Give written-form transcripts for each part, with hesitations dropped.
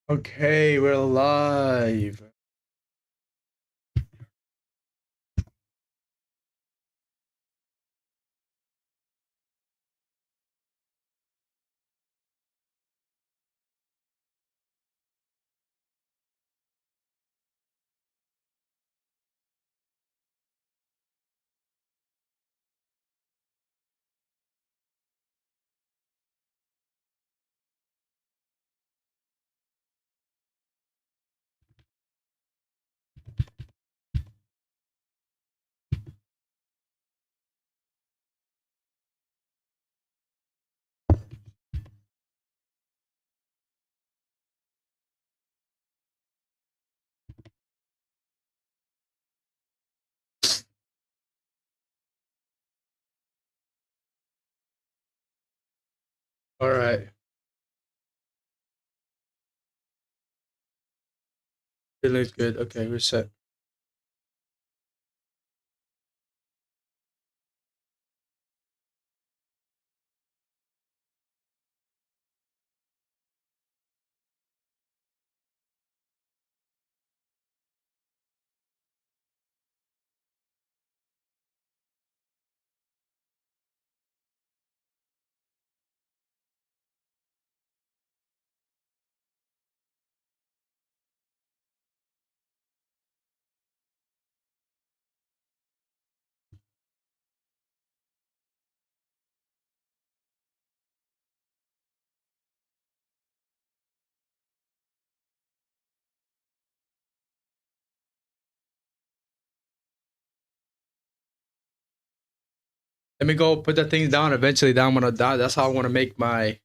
Okay, we're live. All right, it looks good. Okay, we're set. Let me go put the things down. Eventually, down when I die. That's how I want to make my.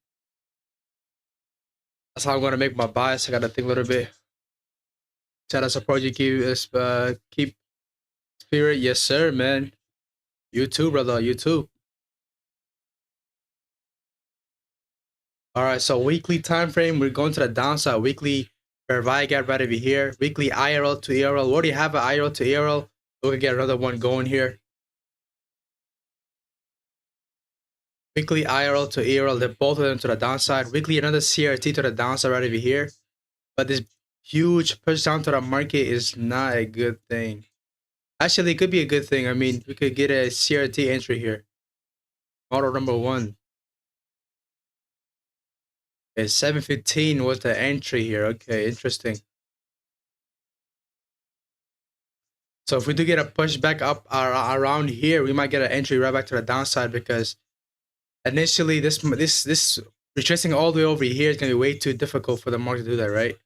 That's how I'm gonna make my bias. I gotta think a little bit. Shout out to Project keep spirit. Yes, sir, man. You too, brother. You too. All right. So weekly time frame. We're going to the downside. Weekly Vervi gap right over here. Weekly IRL to ERL. We already have an IRL to ERL. We can get another one going here. Weekly IRL to ERL, they're both of them to the downside. Weekly, another CRT to the downside right over here. But this huge push down to the market is not a good thing. Actually, it could be a good thing. I mean, we could get a CRT entry here. Model number one. Okay, 715 was the entry here. Okay, interesting. So if we do get a push back up around here, we might get an entry right back to the downside because initially this retracing all the way over here is gonna be way too difficult for the market to do that, right?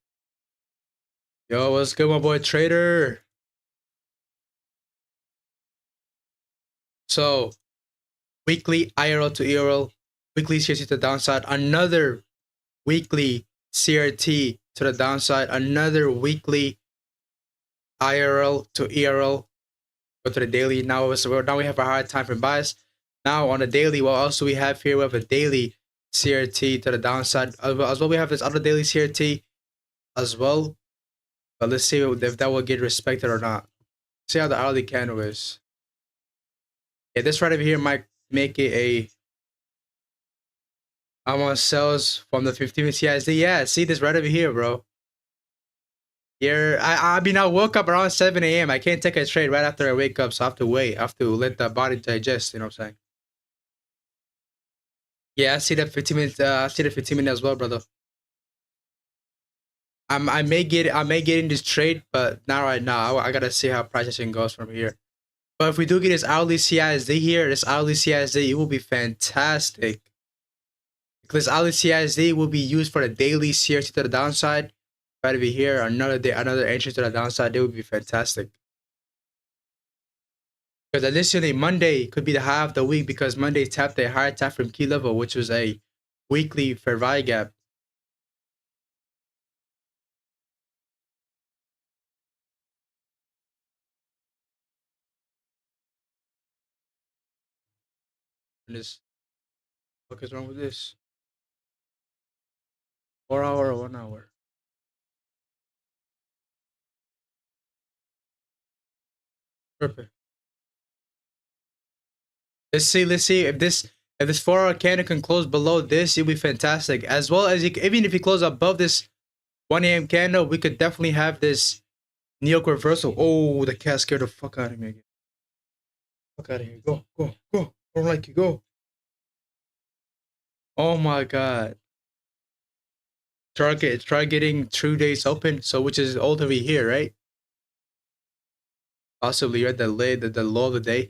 Yo, what's good, my boy Trader? So weekly IRL to ERL, weekly CRT to the downside, another weekly CRT to the downside, another weekly IRL to ERL, go to the daily. Now we have a hard time for bias. Now on the daily, what else do we have here? We have a daily CRT to the downside. As well, we have this other daily CRT as well. But let's see if that will get respected or not. See how the hourly candle is. Yeah, this right over here might make it a. I'm on sales from the 15 CISD. Yeah, see this right over here, bro. I mean, I woke up around 7 a.m. I can't take a trade right after I wake up, so I have to wait. I have to let the body digest. You know what I'm saying? Yeah, I see the 15 minutes. I see the 15 minutes as well, brother. I may get in this trade, but not right now. I gotta see how price action goes from here. But if we do get this hourly CISD here, this hourly CISD, it will be fantastic. Because hourly CISD will be used for the daily CRT to the downside. Right over here, another day, another entry to the downside, it would be fantastic. Because additionally, Monday could be the high of the week because Monday tapped a higher tap from key level, which was a weekly fair value gap. And this, what is wrong with this? 4 hour or 1 hour? Perfect. Let's see if this 4 hour candle can close below this, it'll be fantastic. As well as even if you close above this 1 a.m. candle, we could definitely have this New York reversal. Oh, the cat scared the fuck out of me again. Fuck out of here. Go, go, go. I don't like you. Go. Oh my god. Try getting 2 days open, so which is ultimately here, right? Possibly at the low of the day,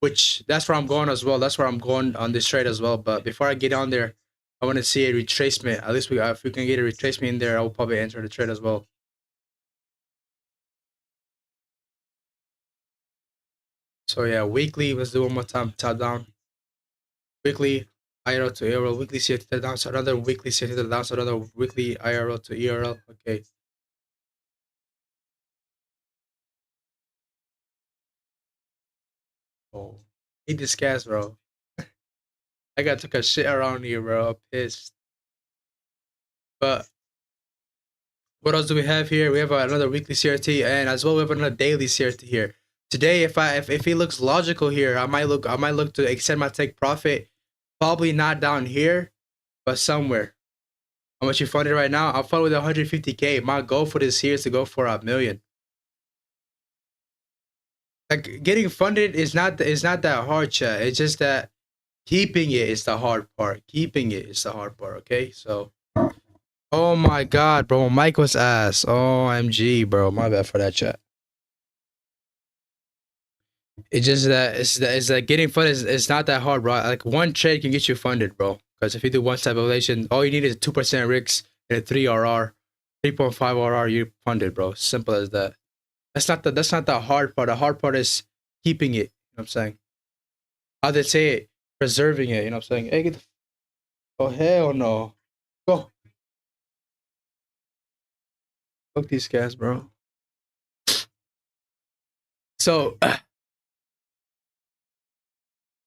which that's where I'm going as well. That's where I'm going on this trade as well. But before I get on there, I want to see a retracement. At least if we can get a retracement in there, I will probably enter the trade as well. So yeah, weekly. Let's do one more time. Top down. Weekly IRL to EURL. Weekly CRT to the downside. Another weekly CRT to the downside. Another weekly IRL to EURL. Okay. Oh, hate this gas, bro. I got took a shit around here, bro. I'm pissed. But what else do we have here? We have another weekly CRT, and as well we have another daily CRT here. Today, if it looks logical here, I might look to extend my take profit. Probably not down here, but somewhere. How much you funded right now? I'm funded with 150K. My goal for this year is to go for a million. Like getting funded is not that hard, chat. It's just that keeping it is the hard part. Keeping it is the hard part. Okay, so. Oh my god, bro. Mike was ass. OMG, bro. My bad for that, chat. It's just that it's that getting funded is not that hard, bro. Like one trade can get you funded, bro. Because if you do one stabilization, all you need is 2% RICS and a 3 RR, 3.5 RR, you're funded, bro. Simple as that. That's not the hard part. The hard part is keeping it. You know what I'm saying? How they say it, preserving it. You know what I'm saying? Hey, get the oh hell no. Go. Fuck these guys, bro. So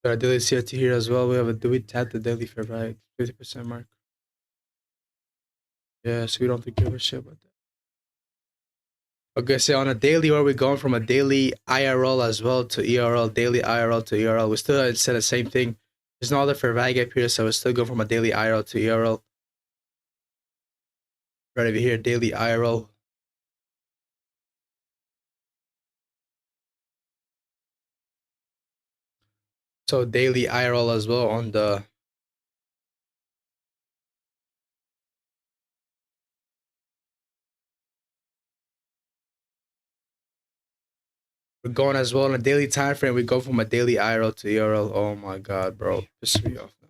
got a daily CRT here as well. We have a do we tap the daily fair right? 50% mark. Yeah, so we don't have to give a shit about that. Okay, so on a daily, where we're going from a daily IRL as well to ERL, daily IRL to ERL. We still said the same thing. There's no other fair value gap here, so we still go from a daily IRL to ERL. Right over here, daily IRL. So daily IRL as well on the we're going as well on a daily time frame. We go from a daily IRL to ERL. Oh my god, bro. Piss me off now.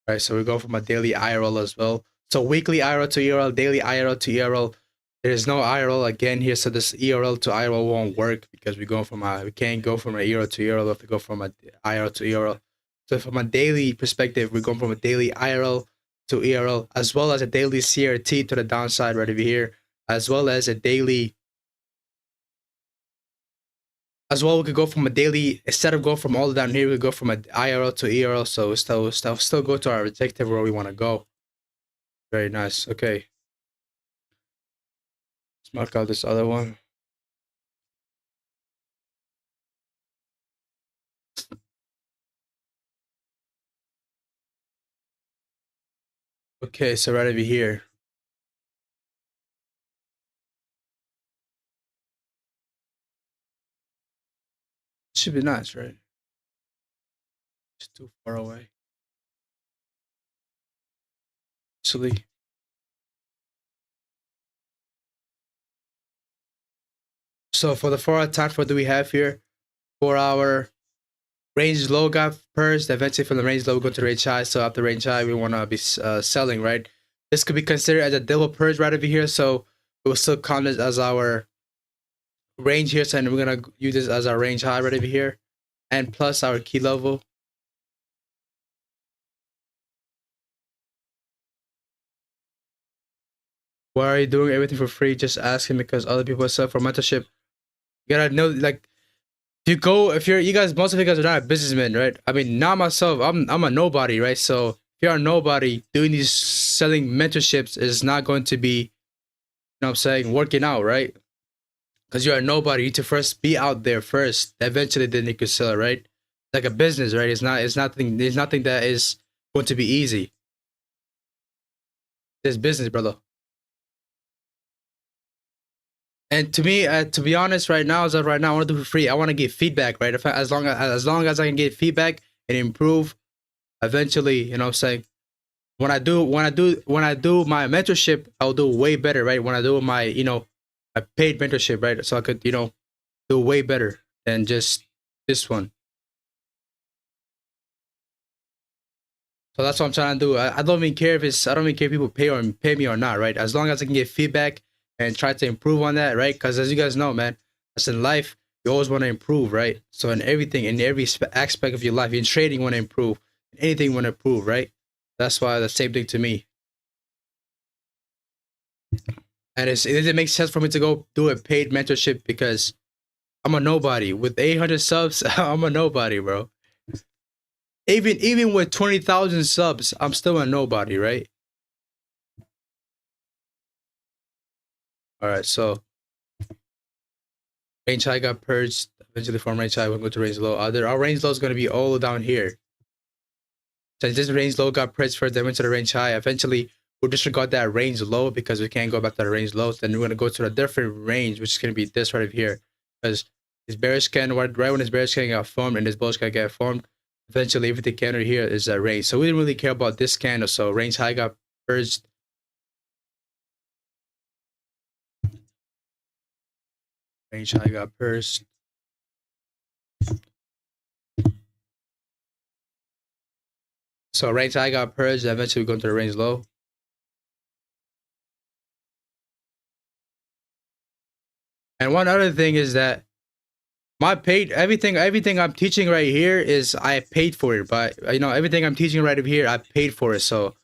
Right, so we go from a daily IRL as well. So weekly IRL to ERL, daily IRL to ERL. There's no IRL again here, so this ERL to IRL won't work because we can't go from an ERL to ERL. We have to go from a IRL to ERL. So from a daily perspective, we're going from a daily IRL to ERL, as well as a daily CRT to the downside right over here, as well as a daily. As well, we could go from a daily instead of going from all down here. We could go from a IRL to ERL, so we still go to our objective where we want to go. Very nice. Okay. Let's mark out this other one. Okay, so right over here. Should be nice, right? It's too far away. Actually. So for the 4 hour time, what do we have here? 4 hour range low got purged. Eventually from the range low, we go to range high. So after range high, we want to be selling, right? This could be considered as a double purge right over here. So we'll still count this as our range here. So we're going to use this as our range high right over here. And plus our key level. Why are you doing everything for free? Just asking because other people sell for mentorship. You gotta know, like, you guys, most of you guys are not businessmen, right? I mean, not myself. I'm a nobody, right? So if you're a nobody, doing these selling mentorships is not going to be, you know what I'm saying, working out, right? because you're a nobody. You need to first be out there first. Eventually, then you can sell it, right? Like a business, right? It's not. It's nothing. There's nothing that is going to be easy. It's business, brother. And to be honest, right now, as of right now, I want to do it for free. I want to get feedback, right? As long as I can get feedback and improve, eventually, you know, what I'm saying, when I do my mentorship, I'll do way better, right? When I do my, you know, my paid mentorship, right? So I could, you know, do way better than just this one. So that's what I'm trying to do. I don't even care if it's, I don't even care if people pay me or not, right? As long as I can get feedback and try to improve on that, right? Because as you guys know, man, that's in life, you always want to improve, right? So in everything, in every aspect of your life, in trading, you want to improve, anything you want to improve, right? That's why the same thing to me. And it doesn't make sense for me to go do a paid mentorship because I'm a nobody. With 800 subs, I'm a nobody, bro. Even with 20,000 subs, I'm still a nobody, right? All right, so range high got purged. Eventually from range high, we'll go to range low. Our range low is going to be all down here. Since this range low got purged first, then went to the range high. Eventually, we'll disregard that range low because we can't go back to the range lows. Then we're going to go to a different range, which is going to be this right here. Because this bearish scan, right when this bearish scan got formed and this bullish scan got formed, eventually everything candle here is a range. So we didn't really care about this candle. So range high got purged. Range high got purged. So range high got purged. Eventually we go into the range low. And one other thing is that my paid everything I'm teaching right here is I paid for it, but you know everything I'm teaching right over here I paid for it. So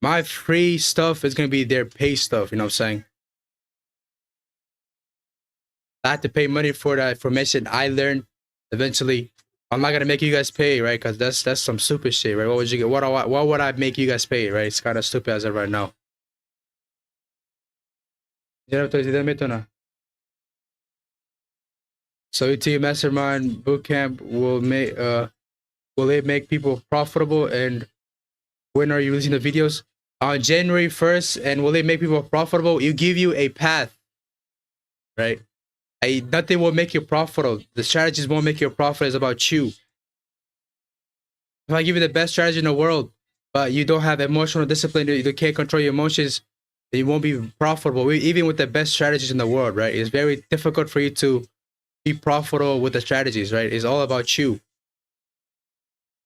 my free stuff is gonna be their paid stuff. You know what I'm saying? I have to pay money for the information I learned. Eventually, I'm not gonna make you guys pay, right? Because that's some stupid shit, right? What would you get? What would I make you guys pay, right? It's kind of stupid as of right now. So ET Mastermind Bootcamp will it make people profitable, and when are you releasing the videos? On January 1st, and will it make people profitable? You give you a path, right? Nothing will make you profitable. The strategies won't make you profit. It's about you. If I give you the best strategy in the world, but you don't have emotional discipline, you can't control your emotions, then you won't be profitable. Even with the best strategies in the world, right? It's very difficult for you to be profitable with the strategies, right? It's all about you.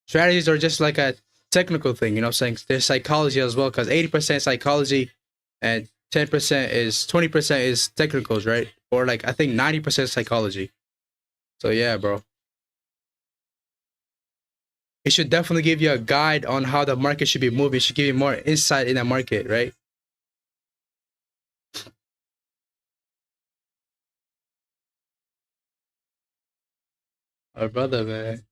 Strategies are just like a technical thing, you know what I'm saying? There's psychology as well, because 80% psychology and 20% is technicals, right? Or like I think 90% psychology. So yeah, bro. It should definitely give you a guide on how the market should be moving. It should give you more insight in the market, right? Our brother, man.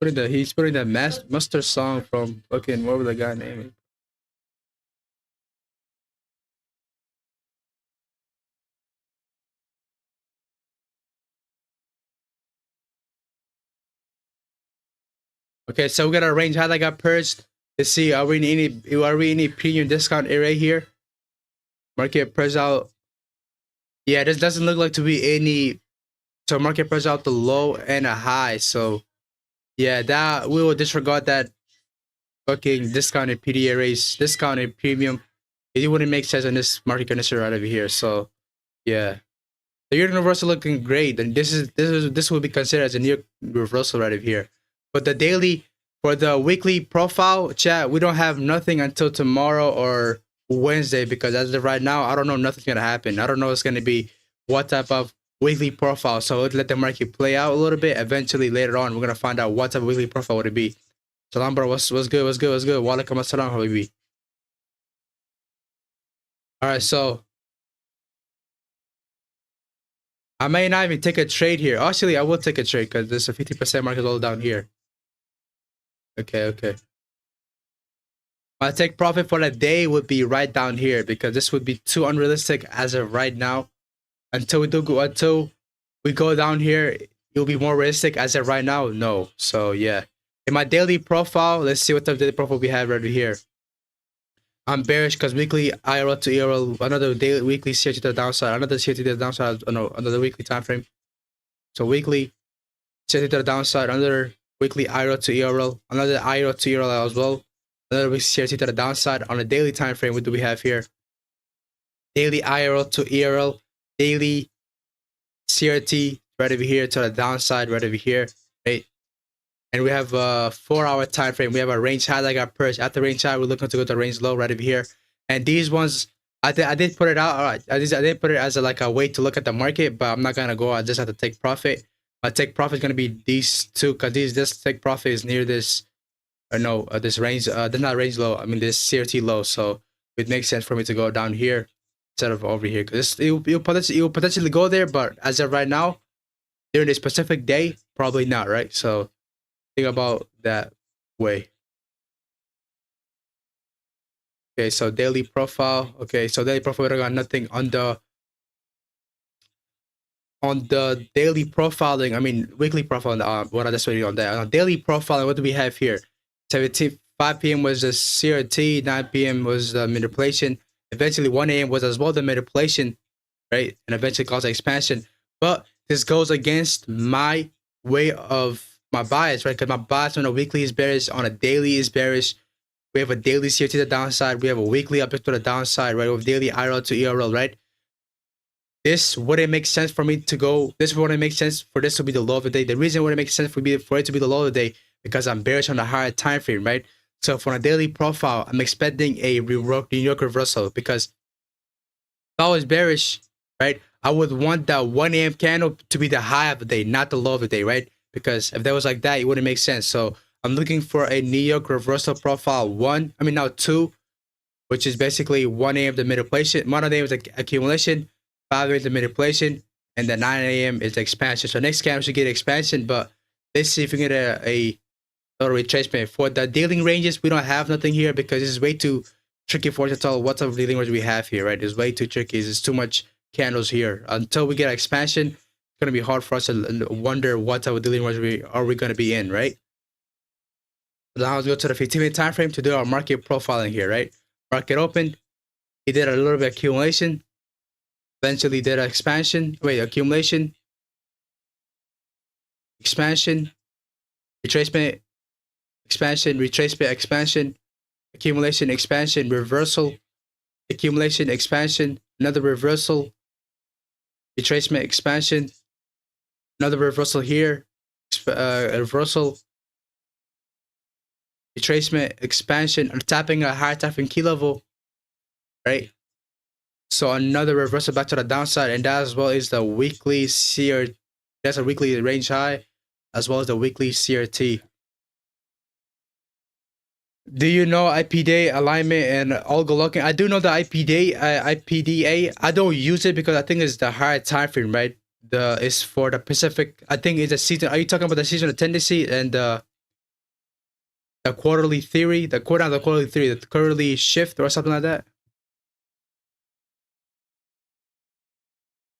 He's putting the master song from fucking, what was the guy name? Okay, so we got a range how that got purged. Let's see, are we in any premium discount area here? Market purged out. Yeah, this doesn't look like to be any. So market purged out the low and a high. So yeah, that we will disregard that fucking discounted PDA race, discounted premium. It wouldn't make sense in this market condition right over here. So yeah, the universal looking great, and this will be considered as a near reversal right over here. But the daily, for the weekly profile chat, we don't have nothing until tomorrow or Wednesday, because as of right now, I don't know, nothing's gonna happen. I don't know it's gonna be what type of weekly profile. So let's let the market play out a little bit. Eventually later on, we're gonna find out what type of weekly profile would it be. Salam, bro. What's good? What's good? What's good? Walaikum assalam, habibi. All right, so I may not even take a trade here. Actually, I will take a trade because there's a 50% market all down here. Okay, okay. My take profit for the day would be right down here because this would be too unrealistic as of right now. Until we go down here, it'll be more realistic as of right now. No. So yeah. In my daily profile, let's see what type of daily profile we have right here. I'm bearish because weekly IRL to ERL, another daily weekly CRT to the downside, another CRT to the downside, no, another weekly time frame. So weekly CRT to the downside, another weekly IRL to ERL, another IRL to ERL as well, another weekly CRT to the downside. On a daily time frame, what do we have here? Daily IRL to ERL, daily CRT right over here to the downside, right over here, right? And we have a 4-hour time frame. We have a range high that got purged. After range high, we're looking to go to range low right over here. And these ones, I did put it out. All right, I did put it as a way to look at the market, but I'm not gonna go. I just have to take profit. My take profit is gonna be these two because this take profit is near this, or no, this range. They're not range low. I mean this CRT low. So it makes sense for me to go down here instead of over here because it will potentially go there. But as of right now, during this specific day, probably not. Right. So think about that way. Okay, so daily profile. Okay, so daily profile, we got nothing on the daily profiling. I mean weekly profile. What I just waiting on that. On daily profiling, what do we have here? 5 p.m. was the CRT. 9 p.m. was the manipulation. Eventually 1 a.m. was as well the manipulation, right? And eventually caused expansion. But this goes against my way of my bias, right? Because my bias on a weekly is bearish, on a daily is bearish. We have a daily CRT to the downside. We have a weekly up to the downside, right? With daily IRL to ERL, right? This wouldn't make sense for me to go. This wouldn't make sense for this to be the low of the day. The reason it wouldn't make sense for it to be the low of the day because I'm bearish on the higher time frame, right? So for a daily profile, I'm expecting a New York reversal because if I was bearish, right, I would want that 1 a.m. candle to be the high of the day, not the low of the day, right? Because if that was like that, it wouldn't make sense. So I'm looking for a New York reversal profile 2, which is basically 1 a.m. the manipulation, 1 a.m. is the accumulation, 5 a.m. the manipulation, and then 9 a.m. is the expansion. So next candle should get expansion, but let's see if we can get a little retracement. For the dealing ranges, we don't have nothing here because this is way too tricky for us to tell what type of dealing range we have here, right? It's way too tricky. There's too much candles here. Until we get expansion, it's gonna be hard for us to wonder what type of dealing range we gonna be in, right? Now let's go to the 15-minute time frame to do our market profiling here, right? Market opened. He did a little bit of accumulation. Eventually did an expansion. Wait, accumulation. Expansion. Retracement. Expansion. Retracement. Expansion. Accumulation. Expansion. Reversal. Accumulation. Expansion. Another reversal. Retracement. Expansion. Another reversal here. Reversal. Retracement, expansion, and tapping a higher tapping key level, right? So another reversal back to the downside, and that as well is the weekly CRT. That's a weekly range high, as well as the weekly CRT. Do you know IPDA alignment and algo locking? I do know the IPDA. I don't use it because I think it's the higher time frame, right? It's for the Pacific. I think it's a season. Are you talking about the seasonal tendency and the quarterly theory, the quarterly shift or something like that?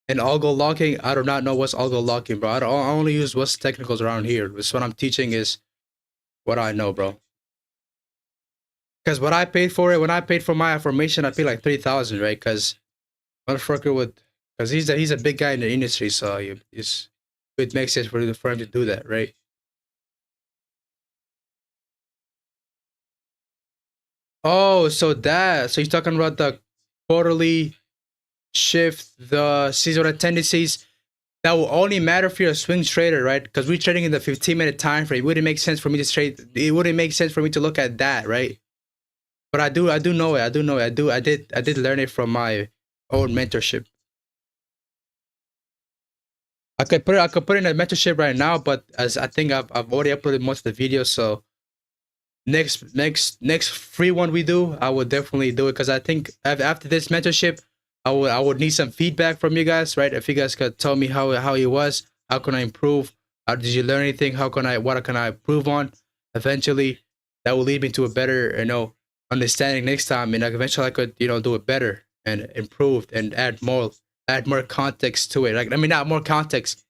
And algo locking, I do not know what's algo locking, bro. I only use what's technicals around here. This what I'm teaching is what I know, bro. Because what I paid for it, when I paid for my information, I paid like 3,000, right? Because motherfucker because he's a big guy in the industry, so it makes sense for him to do that, right? Oh, so you're talking about the quarterly shift, the seasonal tendencies. That will only matter if you're a swing trader, right? Because we're trading in the 15-minute time frame. It wouldn't make sense for me to trade. It wouldn't make sense for me to look at that, right? But I do know it. I did learn it from my own mentorship. I could put it in a mentorship right now, but as I think I've already uploaded most of the videos, so next free one we do, I will definitely do it because I think after this mentorship, I would need some feedback from you guys, right? If you guys could tell me how it was, how can I improve? How did you learn anything? What can I improve on? Eventually, that will lead me to a better, understanding next time, and like eventually I could, do it better and improve and add more context to it. Like, I mean, not more context,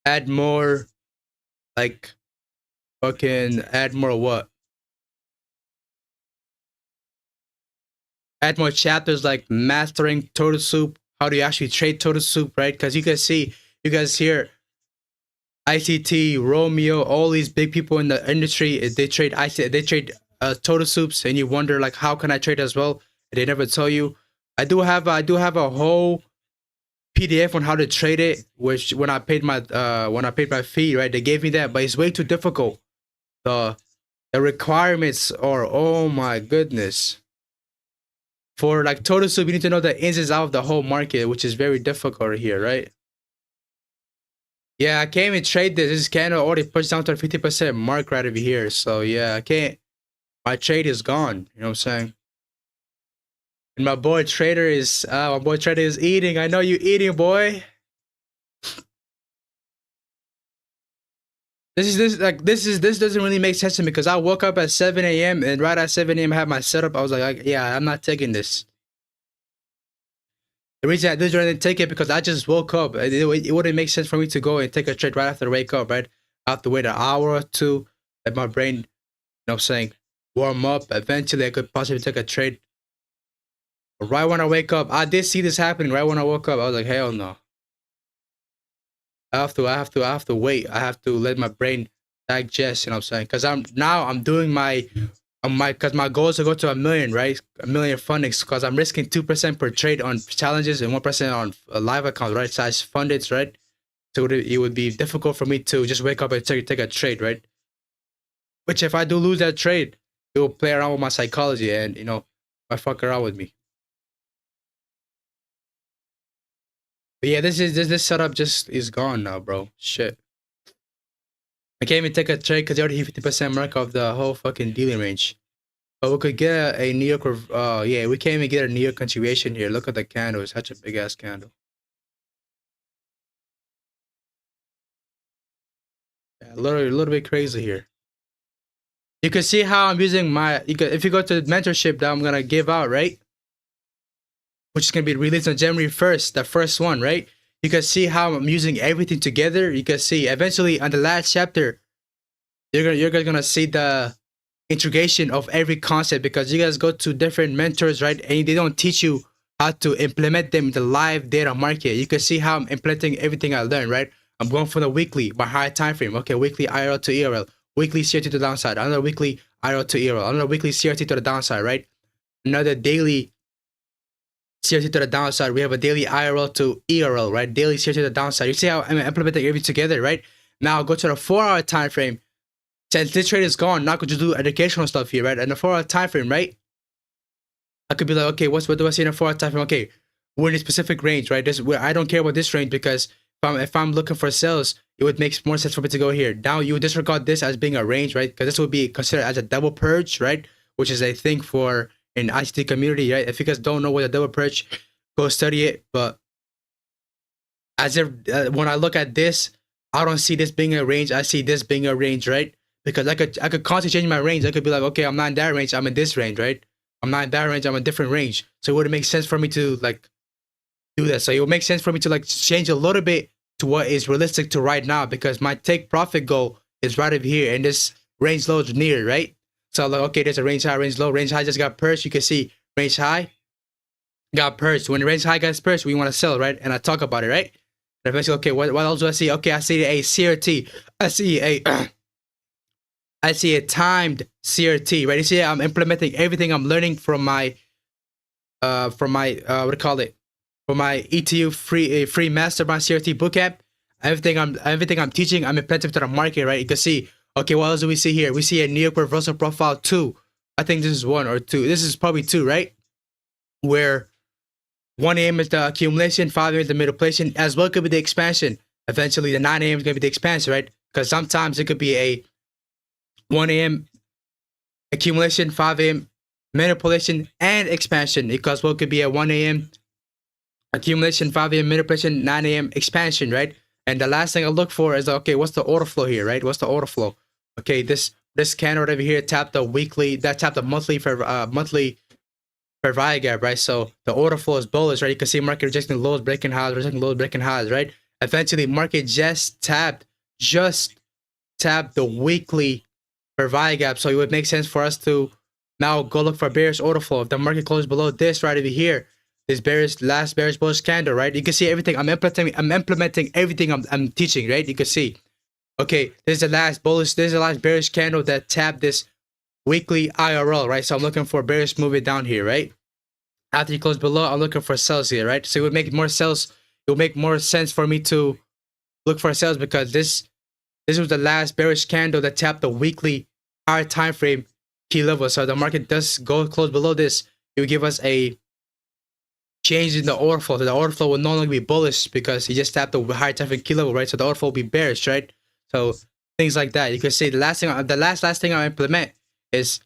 add more, like, fucking add more what? Add more chapters like mastering Total Soup. How do you actually trade Total Soup, right? Because you guys hear ICT, Romeo, all these big people in the industry, they trade Total Soups, and you wonder like, how can I trade as well? They never tell you. I do have a whole PDF on how to trade it, which when I paid my fee, right, they gave me that, but it's way too difficult. The the requirements are, oh my goodness. For like Total Soup, you need to know the ins and outs of the whole market, which is very difficult here, right? Yeah, I can't even trade this. This candle already pushed down to a 50% mark right over here. So yeah, I can't. My trade is gone. You know what I'm saying? And my boy Trader is eating. I know you eating, boy. This doesn't really make sense to me because I woke up at 7 a.m. and right at 7 a.m. I had my setup. I was like, yeah, I'm not taking this. The reason I didn't take it because I just woke up. It wouldn't make sense for me to go and take a trade right after I wake up, right? I have to wait an hour or two, let my brain, what I'm saying, warm up. Eventually, I could possibly take a trade. But right when I wake up, I did see this happening. Right when I woke up, I was like, hell no. I have to wait. I have to let my brain digest. You know what I'm saying? Because I'm doing because my goal is to go to 1 million, right? 1 million fundings, because I'm risking 2% per trade on challenges and 1% on live accounts, right? Size funded, right? So it would be difficult for me to just wake up and take a trade, right? Which if I do lose that trade, it will play around with my psychology and might fuck around with me. But yeah, this setup just is gone now, bro. Shit. I can't even take a trade because they already hit 50% mark of the whole fucking dealing range. But we could get a New York. Yeah, we can't even get a New York continuation here. Look at the candle; it's such a big ass candle. Yeah, a little bit crazy here. You can see how I'm using if you go to the mentorship that I'm gonna give out, right? Which is gonna be released on January 1st, the first one, right? You can see how I'm using everything together. You can see eventually on the last chapter, you're guys gonna see the integration of every concept because you guys go to different mentors, right? And they don't teach you how to implement them in the live data market. You can see how I'm implementing everything I learned, right? I'm going for the weekly, my higher time frame. Okay, weekly IRL to ERL, weekly CRT to the downside, another weekly IRL to ERL, another weekly CRT to the downside, right? Another daily CRT to the downside. We have a daily IRL to ERL, right? Daily CRT to the downside. You see how I'm implementing everything together, right? Now go to the 4-hour time frame. Since this trade is gone, now I could just do educational stuff here, right? And the 4-hour time frame, right? I could be like, okay, what do I see in a 4-hour time frame? Okay, we're in a specific range, right? This where I don't care about this range because if I'm looking for sales, it would make more sense for me to go here. Now you would disregard this as being a range, right? Because this would be considered as a double purge, right? Which is a thing for an ICT community, right? If you guys don't know what a double purge, go study it. But as if when I look at this, I don't see this being a range. I see this being a range, right? Because I could constantly change my range. I could be like, okay, I'm not in that range. I'm in this range, right? I'm not in that range. I'm in a different range. So it would make sense for me to like do that. So it would make sense for me to like change a little bit to what is realistic to right now because my take profit goal is right over here and this range low is near, right? So like, okay, there's a range high, range low. Range high just got purged. You can see range high got purged. When the range high gets purged, we want to sell, right? And I talk about it, right? And eventually, okay, what else do I see? Okay, I see a CRT. I see a timed CRT, right? You see, I'm implementing everything I'm learning from my what do you call it? From my ETU free mastermind CRT bootcamp. Everything I'm teaching, I'm implementing to the market, right? You can see, okay, what else do we see here? We see a New York reversal profile 2. I think this is 1 or 2. This is probably 2, right? Where 1 a.m. is the accumulation, 5 a.m. is the manipulation, as well could be the expansion. Eventually, the 9 a.m. is going to be the expansion, right? Because sometimes it could be a 1 a.m. accumulation, 5 a.m. manipulation, and expansion. Because what could be a 1 a.m. accumulation, 5 a.m. manipulation, 9 a.m. expansion, right? And the last thing I look for is, okay, what's the order flow here, right? What's the order flow? Okay, this this candle right over here tapped the weekly, that tapped the monthly fair value gap, right? So the order flow is bullish, right? You can see market rejecting lows, breaking highs, rejecting lows, breaking highs, right? Eventually, market just tapped the weekly fair value gap. So it would make sense for us to now go look for bearish order flow. If the market closes below this right over here, this last bearish bullish candle, right? You can see everything I'm implementing everything I'm teaching, right? You can see, okay, this is the last bearish candle that tapped this weekly IRL, right? So I'm looking for bearish movement down here, right? After you close below, I'm looking for sales here, right? So it would make more sales. It would make more sense for me to look for sales because this was the last bearish candle that tapped the weekly higher time frame key level. So the market does go close below this. It will give us a change in the order flow. So the order flow will no longer be bullish because he just tapped the higher time frame key level, right? So the order flow will be bearish, right? So things like that. You can see the last thing I implement is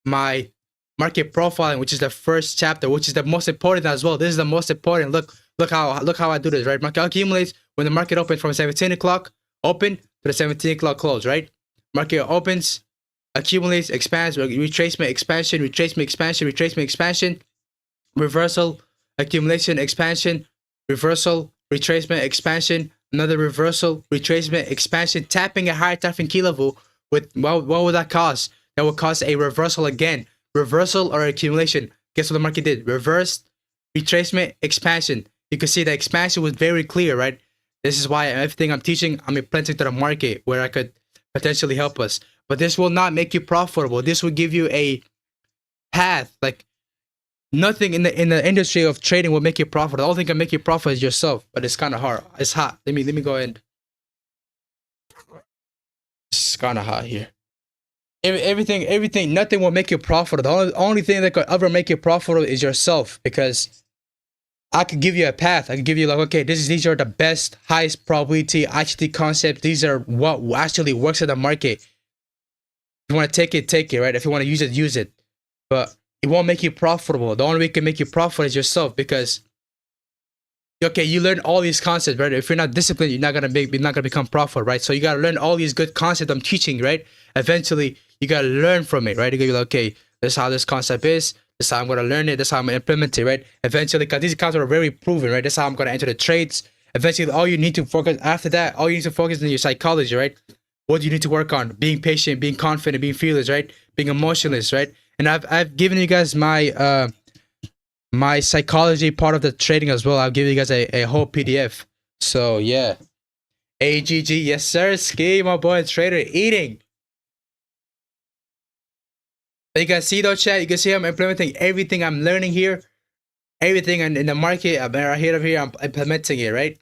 my market profiling, which is the first chapter, which is the most important as well. This is the most important. Look how I do this, right? Market accumulates when the market opens from 17 o'clock open to the 17 o'clock close, right? Market opens, accumulates, expands, retracement, expansion, retracement, expansion, retracement, expansion, reversal, accumulation, expansion, reversal, retracement, expansion, another reversal, retracement, expansion, tapping a higher time frame key level. With what would that cause? That would cause a reversal again. Reversal or accumulation. Guess what the market did? Reversed, retracement, expansion. You can see the expansion was very clear, right? This is why everything I'm teaching, I'm implementing to the market where I could potentially help us. But this will not make you profitable. This will give you a path. Like nothing in the industry of trading will make you profitable. The only thing that can make you profit is yourself. But it's kind of hard. It's hot. Let me go ahead. It's kind of hot here. Everything, nothing will make you profitable. The only thing that could ever make you profitable is yourself, because I could give you a path. I could give you like, okay, these are the best, highest probability IHT concepts. These are what actually works in the market. If you want to take it, right? If you want to use it. But it won't make you profitable. The only way it can make you profitable is yourself, because okay, you learn all these concepts, right? If you're not disciplined, you're not gonna become profitable, right? So you gotta learn all these good concepts I'm teaching, right? Eventually, you gotta learn from it, right? You gotta be like, okay, this is how this concept is. This is how I'm gonna learn it. This is how I'm gonna implement it, right? Eventually, because these concepts are very proven, right? This is how I'm gonna enter the trades. Eventually, all you need to focus after that, all you need to focus on your psychology, right? What do you need to work on? Being patient, being confident, being fearless, right? Being emotionless, right? And I've given you guys my my psychology part of the trading as well. I'll give you guys a whole PDF. So yeah, AGG, yes sir, ski, my boy trader eating. You can see though, chat. You can see I'm implementing everything I'm learning here, everything in the market. I'm right here over here. I'm implementing it, right?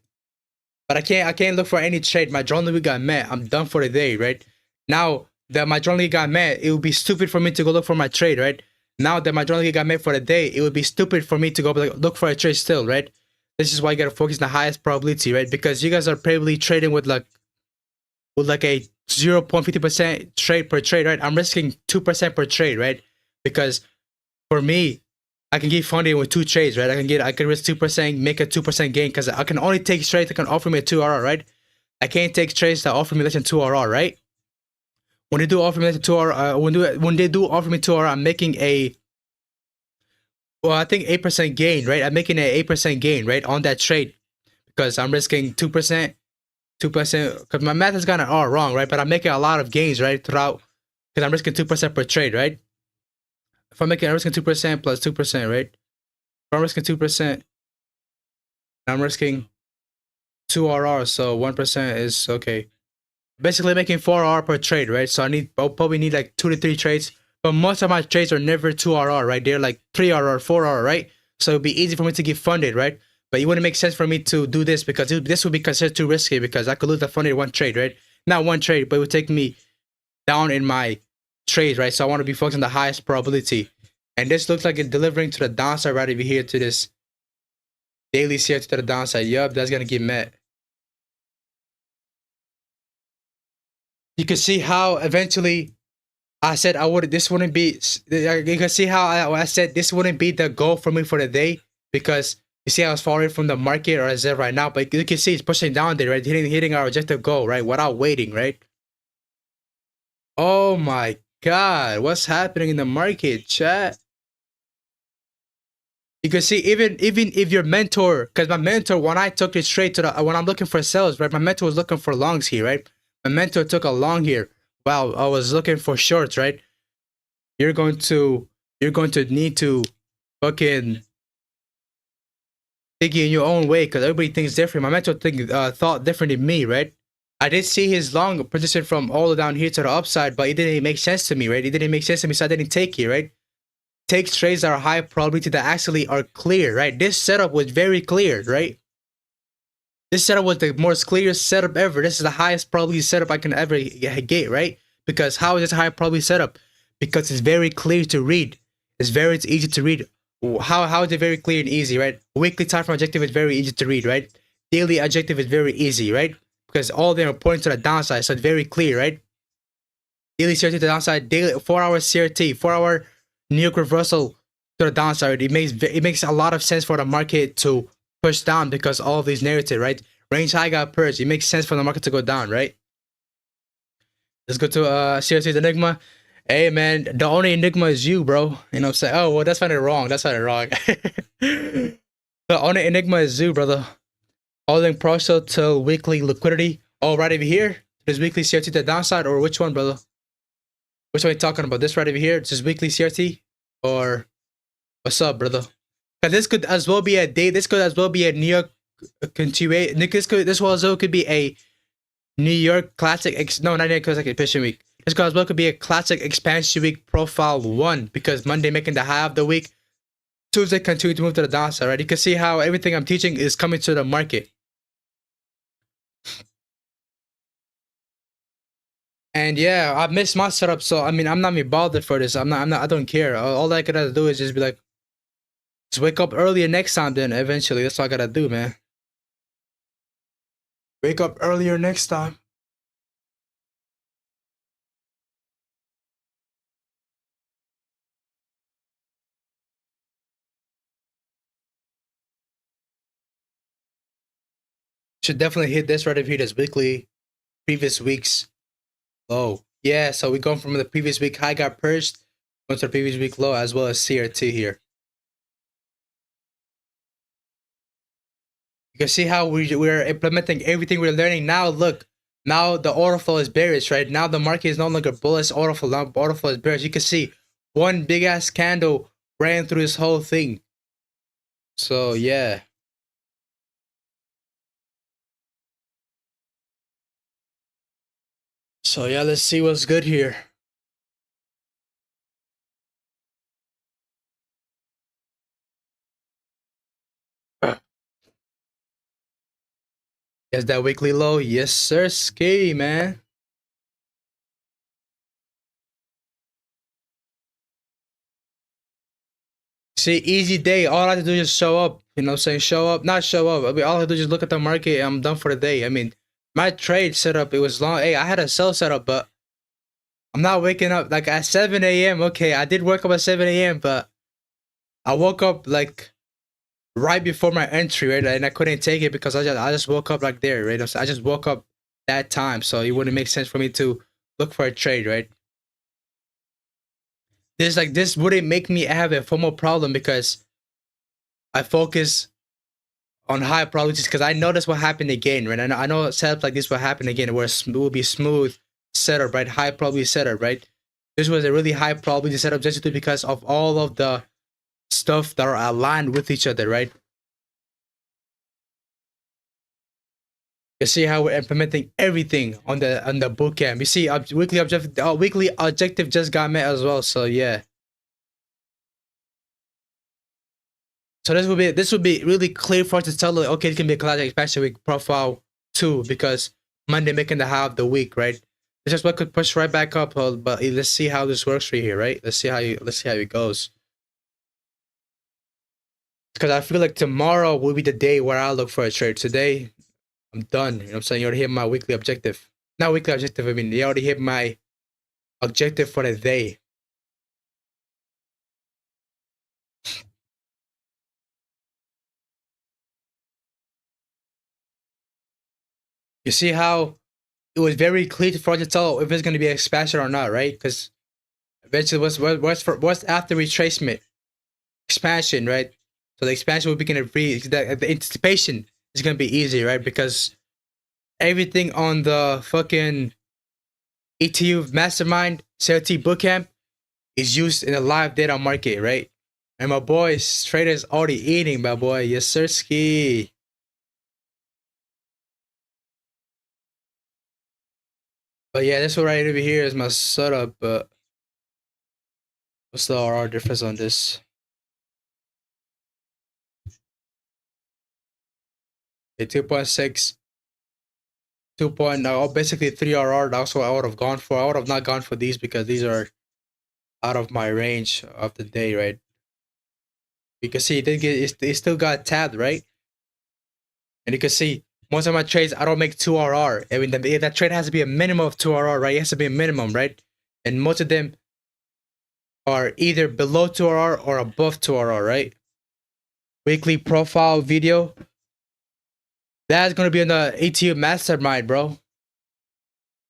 But I can't look for any trade. My drone limit got met. I'm done for the day, right? Now that my drone limit got met, it would be stupid for me to go look for my trade, right? Now that my drone got made for the day, it would be stupid for me to go look for a trade still, right? This is why you gotta focus on the highest probability, right? Because you guys are probably trading with like a 0.50% trade per trade, right? I'm risking 2% per trade, right? Because for me, I can get funding with 2 trades, right? I can risk 2%, make a 2% gain, because I can only take trades that can offer me a 2 RR, right? I can't take trades that offer me less than 2 RR, right? When they do offer me 2 RR, when they do offer me 2 RR, I'm making I think 8% gain, right? I'm making an 8% gain, right, on that trade, because I'm risking 2%, because my math has gotten all wrong, right? But I'm making a lot of gains, right, throughout, because I'm risking 2% per trade, right? If I'm risking 2% plus 2%, right? If I'm risking 2%, I'm risking 2 RR, so 1% is okay. Basically making 4 RR per trade, right? So I'll probably need like 2 to 3 trades, but most of my trades are never 2 RR, right? They're like 3 RR, 4 RR, right? So it'd be easy for me to get funded, right? But it wouldn't make sense for me to do this, because this would be considered too risky, because I could lose the funded one trade, right? Not one trade, but it would take me down in my trades, right? So I want to be focused on the highest probability. And this looks like it's delivering to the downside right over here to this daily CRT to the downside. Yup, that's going to get met. You can see how eventually I said this wouldn't be, you can see how I said this wouldn't be the goal for me for the day, because you see I was falling from the market, or as if right now, but you can see it's pushing down there, right? Hitting our objective goal, right? Without waiting, right? Oh my god, what's happening in the market, chat? You can see even if your mentor, because my mentor, when I took it straight to the when I'm looking for sales, right? My mentor was looking for longs here, right? My mentor took a long here while I was looking for shorts, right? You're going to need to fucking think in your own way because everybody thinks different. My mentor thought different than me, right? I did see his long position from all the down here to the upside, but it didn't make sense to me, right? It didn't make sense to me, so I didn't take it, right? Take trades that are high probability that actually are clear, right? This setup was very clear, right? This setup was the most clear setup ever. This is the highest probability setup I can ever get, right? Because how is this a high probability setup? Because it's very clear to read. It's very easy to read. How is it very clear and easy, right? Weekly time frame objective is very easy to read, right? Daily objective is very easy, right? Because all of them are pointing to the downside, so it's very clear, right? Daily CRT to the downside, daily 4 hour CRT, 4 hour New York reversal to the downside. It makes a lot of sense for the market to push down because all of these narrative, right? Range high got purged. It makes sense for the market to go down, right? Let's go to CRT Enigma. Hey man, the only Enigma is you, bro. You know what I'm saying? Oh well, that's finding wrong. That's finding wrong. The only Enigma is you, brother. Holding partial till weekly liquidity. Oh, right over here. This weekly CRT to the downside, or which one, brother? Which one are you talking about? This right over here? This is weekly CRT? Or what's up, brother? Because this could as well be a day. This could as well be a New York continuation. This also could be a New York classic. No, not New York classic expansion week. This could as well could be a classic expansion week profile 1 because Monday making the high of the week. Tuesday continue to move to the downside, right? You can see how everything I'm teaching is coming to the market. And yeah, I missed my setup, so I mean, I'm not even bothered for this. I don't care. All I gotta do is just be like, just wake up earlier next time. Then eventually, that's all I gotta do, man. Wake up earlier next time. Should definitely hit this right over here. This weekly, previous week's low. Yeah, so we going from the previous week high got purged, going to the previous week low as well as CRT here. You can see how we're implementing everything we're learning now. Look, now the order flow is bearish, right? Now the market is no longer bullish. Order flow, now order flow is bearish. You can see one big ass candle ran through this whole thing. So yeah. So yeah, let's see what's good here. Is that weekly low? Yes, sir. Ski, man. See, easy day. All I have to do is just show up. You know what I'm saying? Show up. Not show up. I mean, all I have to do is just look at the market and I'm done for the day. I mean, my trade setup, it was long. Hey, I had a sell setup, but I'm not waking up like at 7 a.m. Okay, I did wake up at 7 a.m., but I woke up like right before my entry, right? And I couldn't take it because I just woke up like there, right? So I just woke up that time, so it wouldn't make sense for me to look for a trade, right? This wouldn't make me have a formal problem because I focus on high probabilities because I know that's what happened again, right? I know setups like this will happen again where it will be smooth setup, right? High probability setup, right? This was a really high probability setup just because of all of the stuff that are aligned with each other, right? You see how we're implementing everything on the bootcamp. You see, weekly objective just got met as well. So yeah. So this would be really clear for us to tell, like, okay, it can be a classic expansion week profile 2 because Monday making the high of the week, right? This is what could push right back up, but let's see how this works right here, right? Let's see how it goes. Because I feel like tomorrow will be the day where I look for a trade. Today, I'm done. You know what I'm saying? You already hit my weekly objective. Not weekly objective, I mean, you already hit my objective for the day. You see how it was very clear for us to tell if it's going to be expansion or not, right? Because eventually, what's after retracement? Expansion, right? So the expansion will begin to breathe. The anticipation is going to be easy, right? Because everything on the fucking ETU Mastermind CLT Bootcamp is used in the live data market, right? And my boy traders already eating, my boy. Yes, sir, ski. But yeah, this one right over here is my setup. But what's the RR difference on this? Okay, 2.6, 2.0, basically 3 RR. That's what I would have gone for. I would have not gone for these because these are out of my range of the day, right? You can see it still got tabbed, right? And you can see most of my trades, I don't make 2 RR. I mean, that trade has to be a minimum of 2 RR, right? It has to be a minimum, right? And most of them are either below 2 RR or above 2 RR, right? Weekly profile video. That's going to be in the ATU Mastermind, bro.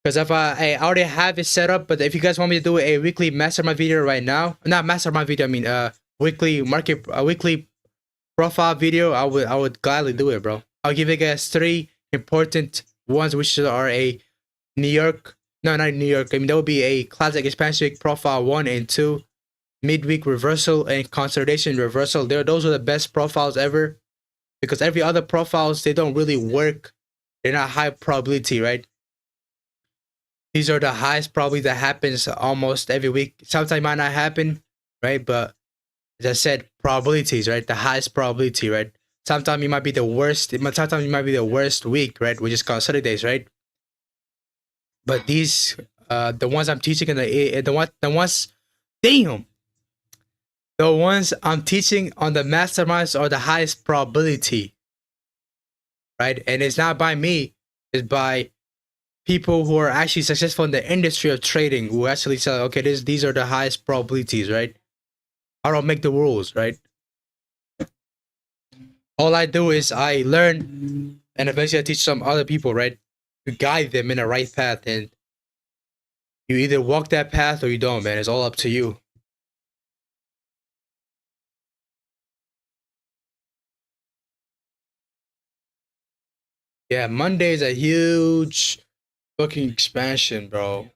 Because if I already have it set up, but if you guys want me to do a weekly Mastermind video right now, not Mastermind video, I mean weekly weekly profile video, I would gladly do it, bro. I'll give you guys 3 important ones, which are a New York, no, not New York. I mean, that would be a classic expansion week profile 1 and 2, midweek reversal and consolidation reversal. Those are the best profiles ever, because every other profiles, they don't really work. They're not high probability, right? These are the highest probability that happens almost every week. Sometimes it might not happen, right? But as I said, probabilities, right? The highest probability, right? Sometimes it might be the worst. Sometimes it might be the worst week, right? Which is consolidates, right? But these, the ones I'm teaching in the ones, damn, the ones I'm teaching on the masterminds are the highest probability, right? And it's not by me; it's by people who are actually successful in the industry of trading, who actually say, okay, these are the highest probabilities, right? I don't make the rules, right? All I do is I learn and eventually I teach some other people, right? To guide them in the right path. And you either walk that path or you don't, man. It's all up to you. Yeah, Monday is a huge fucking expansion, bro.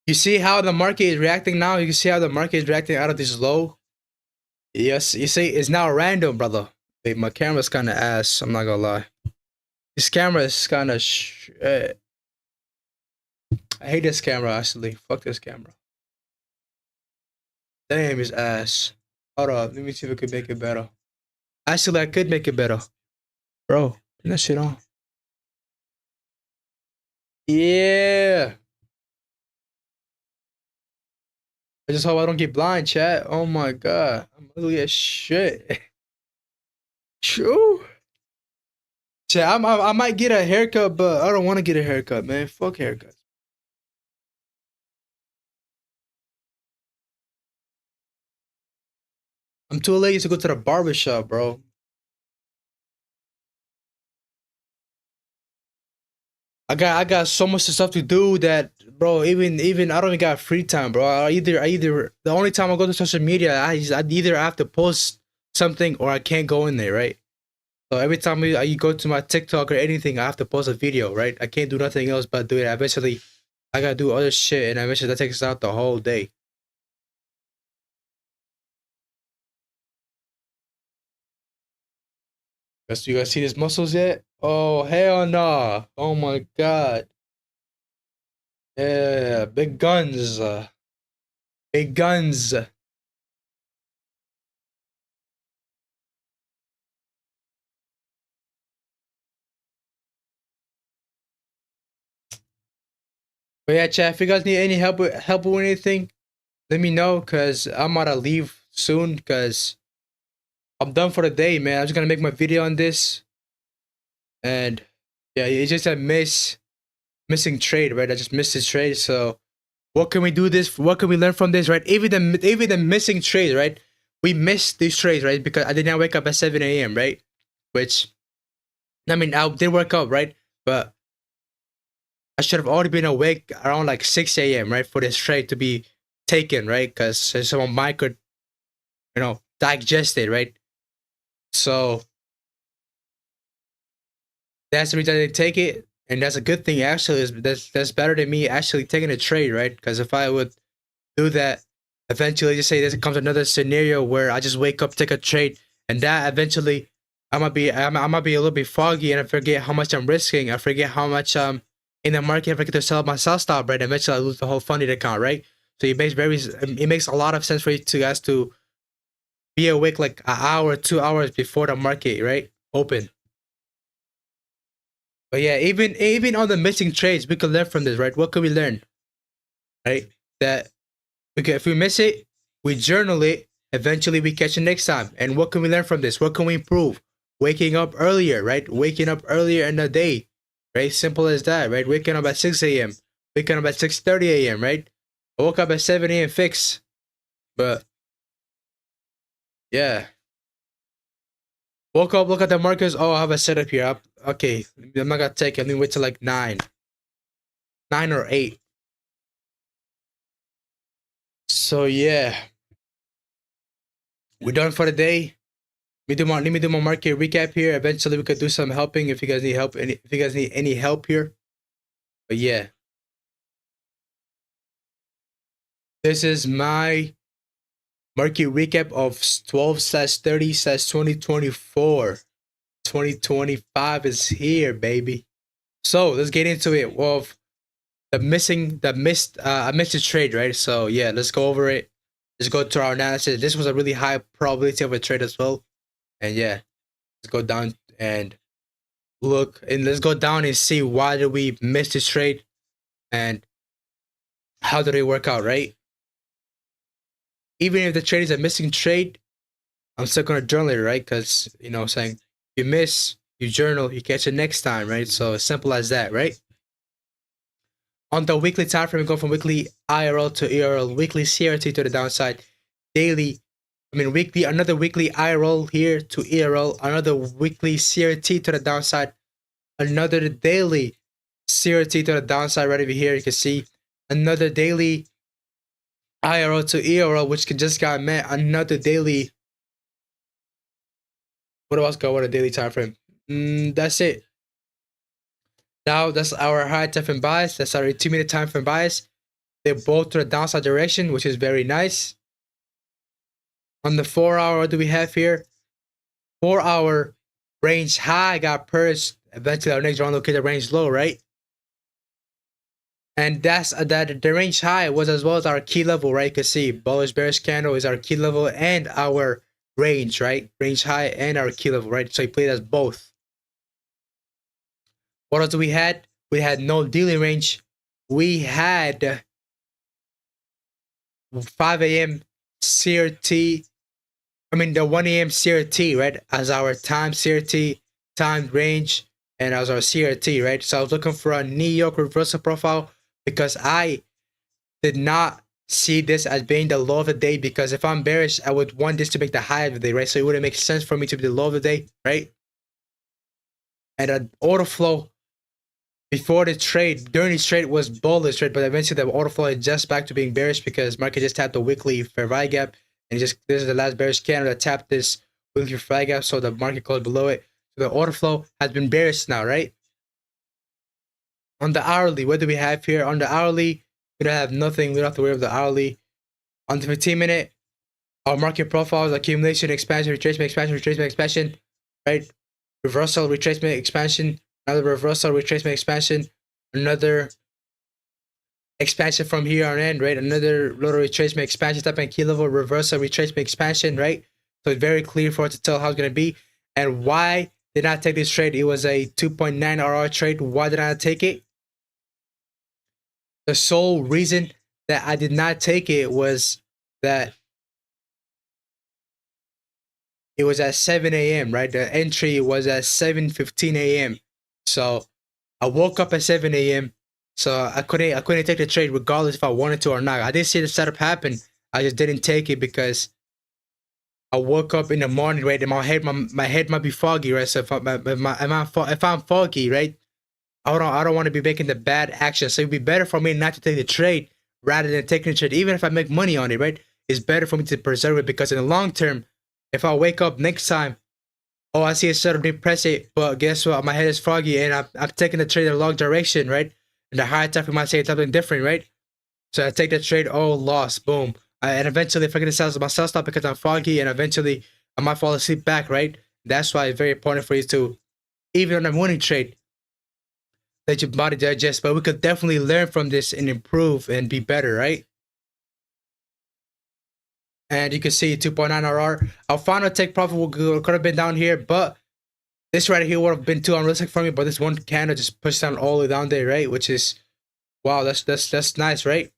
You see how the market is reacting now? You can see how the market is reacting out of this low? Yes, you see, it's now random, brother. Wait, my camera's kind of ass. I'm not gonna lie. This camera is kind of shit. I hate this camera, actually. Fuck this camera. Damn, his ass. Hold up. Let me see if I could make it better. Actually, I could make it better. Bro, turn that shit on. Yeah. I just hope I don't get blind, chat. Oh my god. I'm ugly as shit. True. Chat, I might get a haircut, but I don't want to get a haircut, man. Fuck haircuts. I'm too lazy to go to the barber shop, bro. I got so much stuff to do that, bro. Even I don't even got free time, bro. I either the only time I go to social media, I either have to post something or I can't go in there, right? So every time you go to my TikTok or anything, I have to post a video, right? I can't do nothing else but do it. Eventually, I gotta do other shit, and eventually that takes out the whole day. You guys see his muscles yet? Oh hell nah! Oh my god! Yeah, big guns, big guns. But yeah, chat. If you guys need any help with anything, let me know, cause I'm about to leave soon, cause I'm done for the day, man. I'm just gonna make my video on this, and yeah, it's just a miss. missing trade, right? I just missed this trade. So what can we do this? What can we learn from this, right? Even the missing trades, right? We missed these trades, right? Because I did not wake up at 7 a.m., right? Which, I mean, I did wake up, right? But I should have already been awake around like 6 a.m., right? For this trade to be taken, right? Because someone might could, digest it, right? So that's the reason I didn't take it. And that's a good thing, actually. That's better than me actually taking a trade, right? Because if I would do that, eventually, just say this comes another scenario where I just wake up, take a trade, and that eventually I might be a little bit foggy, and I forget how much I'm risking. I forget how much in the market. If I get to sell my sell stop, right, eventually I lose the whole funded account, right? So it makes a lot of sense for you to guys to be awake like an hour, 2 hours before the market, right, open. But yeah, even on the missing trades, we can learn from this, right? What can we learn, right? That if we miss it, we journal it. Eventually, we catch it next time. And what can we learn from this? What can we improve? Waking up earlier, right? Waking up earlier in the day, right? Simple as that, right? Waking up at 6 a.m. Waking up at 6:30 a.m., right? I woke up at 7 a.m. fix. But yeah. Woke up, look at the markers. Oh, I have a setup here. Okay, I'm not gonna take it. Let me wait till like 9 or 8. So yeah, we're done for the day. Let me do my market recap here. Eventually, we could do some helping if you guys need help. If you guys need any help here, but yeah, this is my market recap of 12/30/2024. 2025 is here, baby. So let's get into it. Well, I missed a trade, right? So yeah, let's go over it. Let's go to our analysis. This was a really high probability of a trade as well, and yeah, let's go down and look, and let's go down and see why did we miss this trade and how did it work out, right? Even if the trade is a missing trade, I'm still gonna journal it, right? Because saying you miss, you journal, you catch it next time, right? So as simple as that, right? On the weekly time frame, we go from weekly IRL to ERL, weekly CRT to the downside, daily, weekly, another weekly IRL here to ERL, another weekly CRT to the downside, another daily CRT to the downside right over here. You can see another daily IRL to ERL, which just got met, another daily. What else got on a daily time frame? That's it. Now that's our high time frame bias. That's our 2-minute time frame bias. They're both to the downside direction, which is very nice. On the 4-hour, what do we have here? 4-hour range high got purged. Eventually, our next round located range low, right? And that's that. The range high was as well as our key level, right? You can see bullish bearish candle is our key level and our range, right? Range high and our key level, right? So you played as both. What else do we had? We had no daily range. We had 5 a.m. CRT. The 1 a.m. CRT, right? As our time CRT, time range, and as our CRT, right? So I was looking for a New York reversal profile because I did not see this as being the low of the day, because if I'm bearish, I would want this to make the high of the day, right? So it wouldn't make sense for me to be the low of the day, right? And an order flow before the trade, during the trade was bullish, right? But eventually the order flow adjusts back to being bearish because market just tapped the weekly fair value gap, and this is the last bearish candle that tapped this weekly fair value gap, so the market closed below it. So the order flow has been bearish now, right? On the hourly, what do we have here? On the hourly, we don't have nothing. We don't have to worry about the hourly. On the 15-minute, our market profiles: accumulation, expansion, retracement, expansion, right? Reversal, retracement, expansion, another reversal, retracement, expansion, another expansion from here on in, right? Another little retracement, expansion, step and key level, reversal, retracement, expansion, right? So it's very clear for us to tell how it's going to be. And why did I take this trade? It was a 2.9 RR trade. Why did I not take it? The sole reason that I did not take it was that it was at 7 a.m., right? The entry was at 7:15 a.m. So I woke up at 7 a.m. So I couldn't take the trade regardless if I wanted to or not. I did see the setup happen. I just didn't take it because I woke up in the morning, right? And my head might be foggy, right? So if I'm foggy, right? I don't want to be making the bad action. So it'd be better for me not to take the trade rather than taking the trade. Even if I make money on it, right? It's better for me to preserve it because in the long term, if I wake up next time, oh, I see a setup, didn't press it, but guess what? My head is foggy and I'm taking the trade in the long direction, right? And the higher time might say something different, right? So I take the trade, oh, loss, boom. And eventually, if I get my sell stop because I'm foggy, and eventually I might fall asleep back, right? That's why it's very important for you to, even on a winning trade, let your body digest. But we could definitely learn from this and improve and be better, right? And you can see 2.9 RR. Our final take profit could have been down here, but this right here would have been too unrealistic for me. But this one candle just pushed down all the way down there, right? Which is, wow, that's nice, right?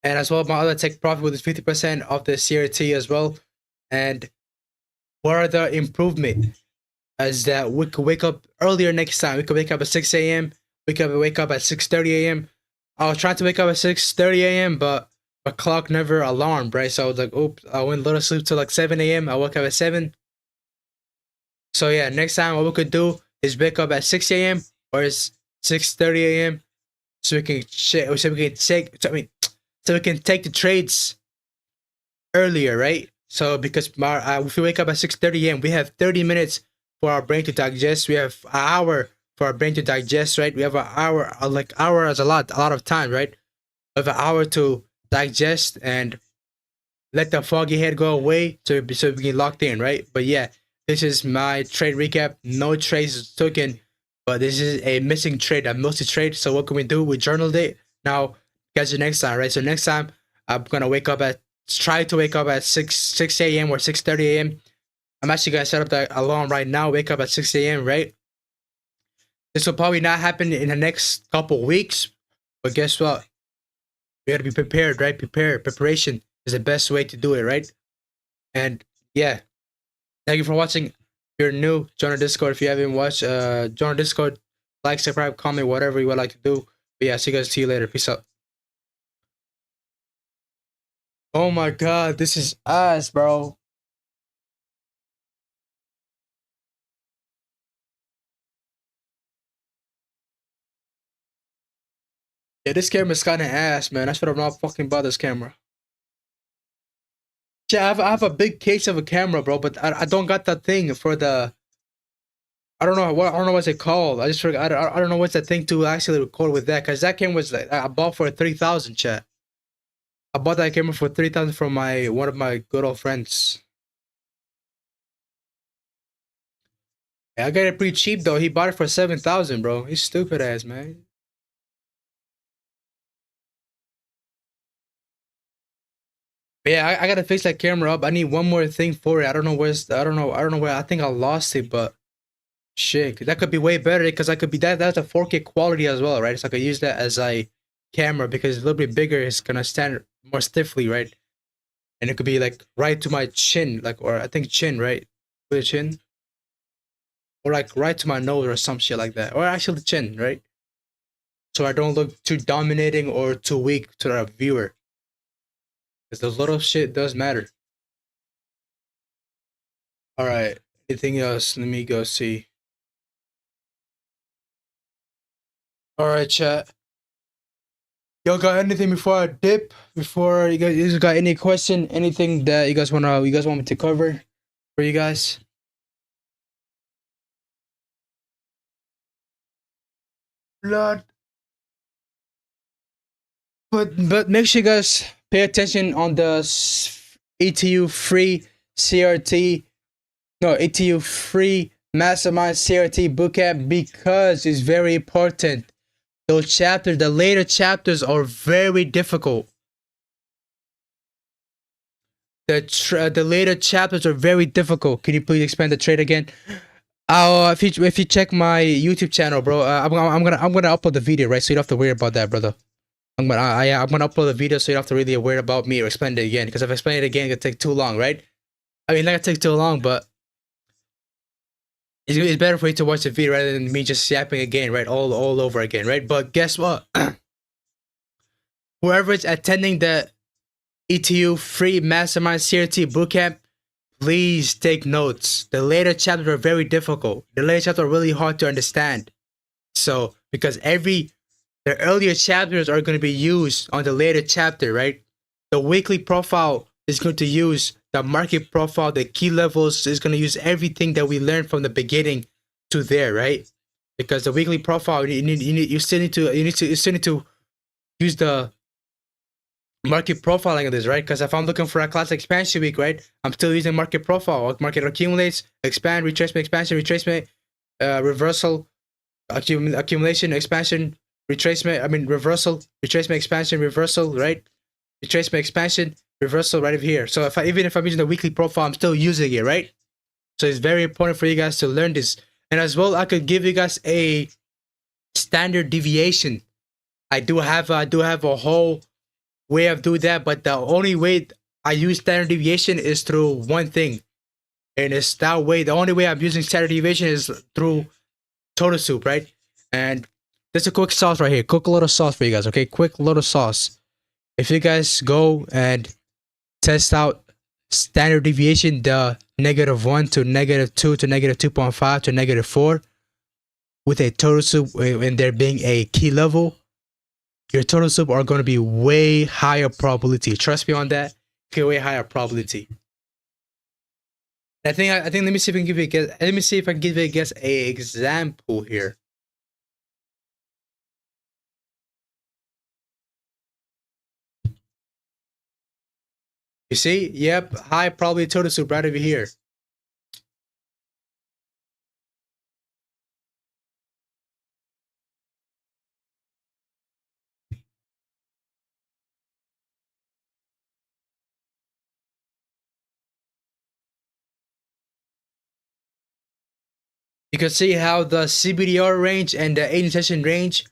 And as well, my other take profit with 50% of the CRT as well. And what are the improvement? As that we could wake up earlier next time. We could wake up at 6 a.m. We could wake up at 6:30 a.m. I was trying to wake up at 6:30 a.m. but my clock never alarmed, right? So I was like, oops, I went little sleep till like 7 a.m. I woke up at 7. So yeah, next time what we could do is wake up at 6 a.m. or it's 6:30 a.m. so we can so we can take the trades earlier, right? So because if we wake up at 6:30 a.m., we have 30 minutes for our brain to digest. We have an hour for our brain to digest, right? We have an hour, like hour is a lot of time, right? We have an hour to digest and let the foggy head go away so we get locked in, right? But yeah, this is my trade recap. No trades taken, but this is a missing trade, a multi trade. So what can we do? We journaled it. Now, catch you next time, right? So next time, I'm gonna try to wake up at 6 a.m. or 6:30 a.m. I'm actually gonna set up the alarm right now. Wake up at 6 a.m. Right? This will probably not happen in the next couple weeks, but guess what? We gotta be prepared, right? Preparation is the best way to do it, right? And yeah, thank you for watching. If you're new, join our Discord. If you haven't watched, join our Discord. Like, subscribe, comment, whatever you would like to do. But yeah, see you later. Peace out. Oh my god, this is ass, bro. Yeah, this camera's kinda ass, man. I should have not fucking bought this camera. Yeah, I have a big case of a camera, bro, but I don't got that thing for the. I don't know what's it called. I just forgot. I don't know what's that thing to actually record with that, cause that camera was like I bought for 3,000, chat. I bought that camera for 3,000 from one of my good old friends. Yeah, I got it pretty cheap though. He bought it for 7,000, bro. He's stupid ass, man. But yeah, I gotta fix that camera up. I need one more thing for it. I don't know where. I think I lost it, but shit, that could be way better because I could be that's a 4K quality as well, right? So I could use that as a camera because it's a little bit bigger. It's gonna stand more stiffly, right? And it could be like right to my chin, like, or I think chin, right? To the chin, or like right to my nose or some shit like that, or actually the chin, right? So I don't look too dominating or too weak to the viewer. Because those little shit does matter. All right. Anything else? Let me go see. All right, chat. Y'all got anything before I dip? Before you guys got any question? Anything that you guys want me to cover for you guys? Blood. But make sure you guys pay attention on the ETU free CRT. No, ETU free Mastermind CRT bootcamp because it's very important. Those chapters, the later chapters are very difficult. The later chapters are very difficult. Can you please expand the trade again? If you check my YouTube channel, bro, I'm gonna upload the video, right? So you don't have to worry about that, brother. I'm gonna upload the video so you don't have to really worry about me or explain it again. Because if I explain it again, it gonna take too long, right? I mean, not gonna take too long, but it's better for you to watch the video rather than me just yapping again, right? All over again, right? But guess what? Whoever is attending the ETU free mastermind CRT bootcamp, please take notes. The later chapters are very difficult. The later chapters are really hard to understand. So because the earlier chapters are going to be used on the later chapter, right? The weekly profile is going to use the market profile, the key levels is going to use everything that we learned from the beginning to there, right? Because the weekly profile, you still need to use the market profiling of this, right? Because if I'm looking for a class expansion week, right, I'm still using market profile. Market accumulates, expand, retracement, expansion, retracement, reversal, accumulation, expansion, retracement. I mean reversal, retracement, expansion, reversal, right? Retracement, expansion, reversal, right over here. So even if I'm using the weekly profile, I'm still using it, right? So it's very important for you guys to learn this. And as well, I could give you guys a standard deviation. I do have a whole way of doing that, but the only way I use standard deviation is through one thing, and it's that way. The only way I'm using standard deviation is through total soup, right? And there's a quick sauce right here. Quick little sauce for you guys, okay? Quick little sauce. If you guys go and test out standard deviation, the -1 to -2 to -2.5 to -4 with a total soup, and there being a key level, your total soup are going to be way higher probability. Trust me on that. Okay, way higher probability. I think let me see if I can give you a guess. Let me see if I can give you a guess a example here. You see? Yep, high probability total soup right over here. You can see how the CBDR range and the 80 session range.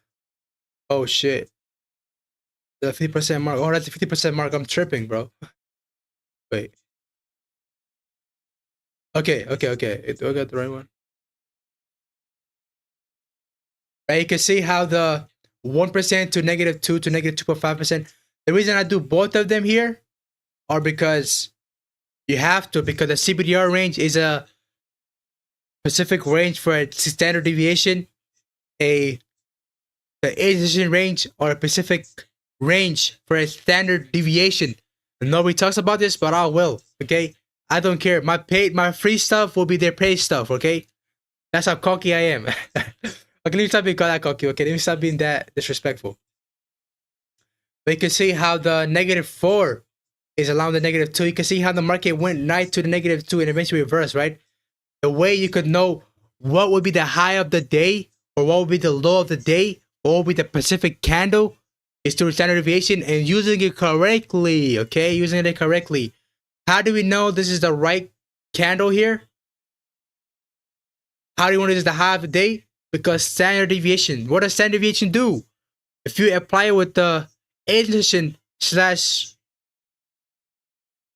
Oh shit. The 50% mark. Oh, that's the 50% mark. I'm tripping, bro. Wait. Okay. I got the right one. Right, you can see how the 1% to -2 to -2.5%. The reason I do both of them here are because you have to, because the CBDR range is a specific range for a standard deviation, the decision range or a specific range for a standard deviation. And nobody talks about this, but I will. Okay, I don't care. My free stuff will be their paid stuff. Okay, that's how cocky I am. Okay, let me stop being that cocky. Okay, let me stop being that disrespectful. But you can see how the -4 is allowing the -2. You can see how the market went right to the -2 and eventually reversed, right? The way you could know what would be the high of the day or what would be the low of the day or what would be the Pacific candle is through standard deviation and using it correctly, okay? Using it correctly. How do we know this is the right candle here? How do you know this is the high of the day? Because standard deviation. What does standard deviation do? If you apply it with the addition slash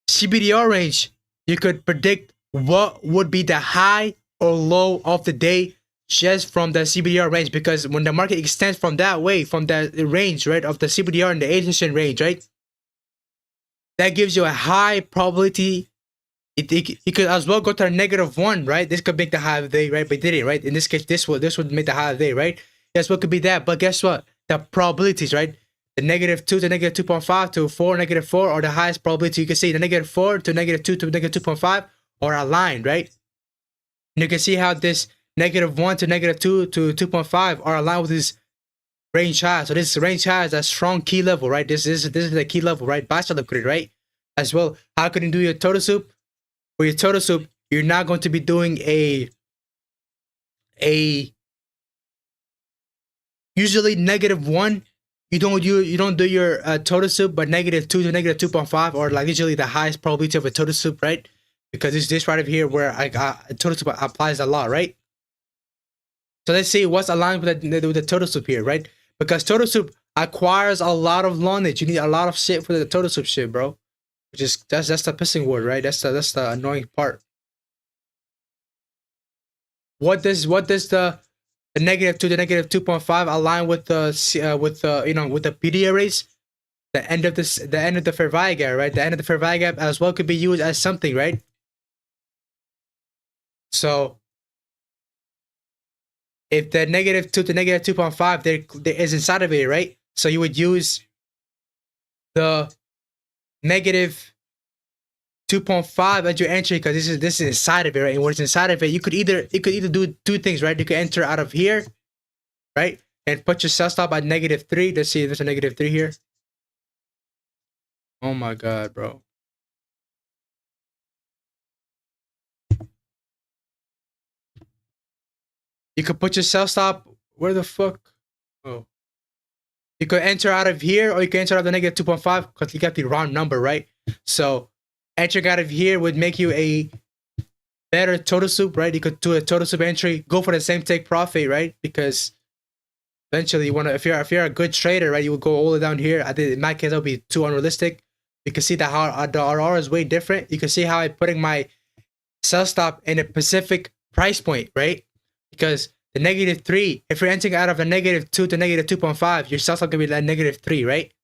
CBDR range, you could predict what would be the high or low of the day just from the CBDR range. Because when the market extends from that way, from the range, right, of the CBDR and the addition range, right, that gives you a high probability. You could as well go to a -1, right? This could make the high of the day, right? But it didn't, right? In this case, this would make the high of the day, right? Guess what could be that? But guess what? The probabilities, right? The -2 to -2.5 to 4, -4 are the highest probability. You can see the -4 to -2 to -2.5 are aligned, right? And you can see how this -1 to -2 to 2.5 are aligned with this range high. So this range high is a strong key level, right? This is the key level, right? Buy side liquidity, right? As well, how can you do your total soup? For your total soup, you're not going to be doing a usually -1. You don't do your total soup, but -2 to -2.5 or like usually the highest probability of a total soup, right? Because it's this right over here where I got total soup applies a lot, right? So let's see what's aligned with the total soup here, right? Because total soup acquires a lot of knowledge. You need a lot of shit for the total soup shit, bro. Which is that's the pissing word, right? That's the annoying part. what does the negative 2 to negative 2.5 align with the PD arrays? The end of the fair value gap, right? The end of the fair value gap as well could be used as something, right? So if the negative 2 to negative 2.5 there is inside of it, right? So you would use the negative 2.5 as your entry because this is inside of it, right? And what's inside of it, you could either do two things, right? You could enter out of here, right? And put your sell stop at negative 3. Let's see if there's a negative 3 here. Oh my god, bro. You could put your sell stop where the fuck? Oh. You could enter out of here or you can enter out of the negative 2.5 because you got the wrong number, right? So entering out of here would make you a better total soup, right? You could do a total soup entry, go for the same take profit, right? Because eventually you want to, if you're a good trader, right, you would go all the way down here. I think in my case that would be too unrealistic. You can see that how the RR is way different. You can see how I'm putting my sell stop in a specific price point, right? Because the negative 3, if you're entering out of the negative 2 to negative 2.5, your sell stop gonna be like negative 3, right?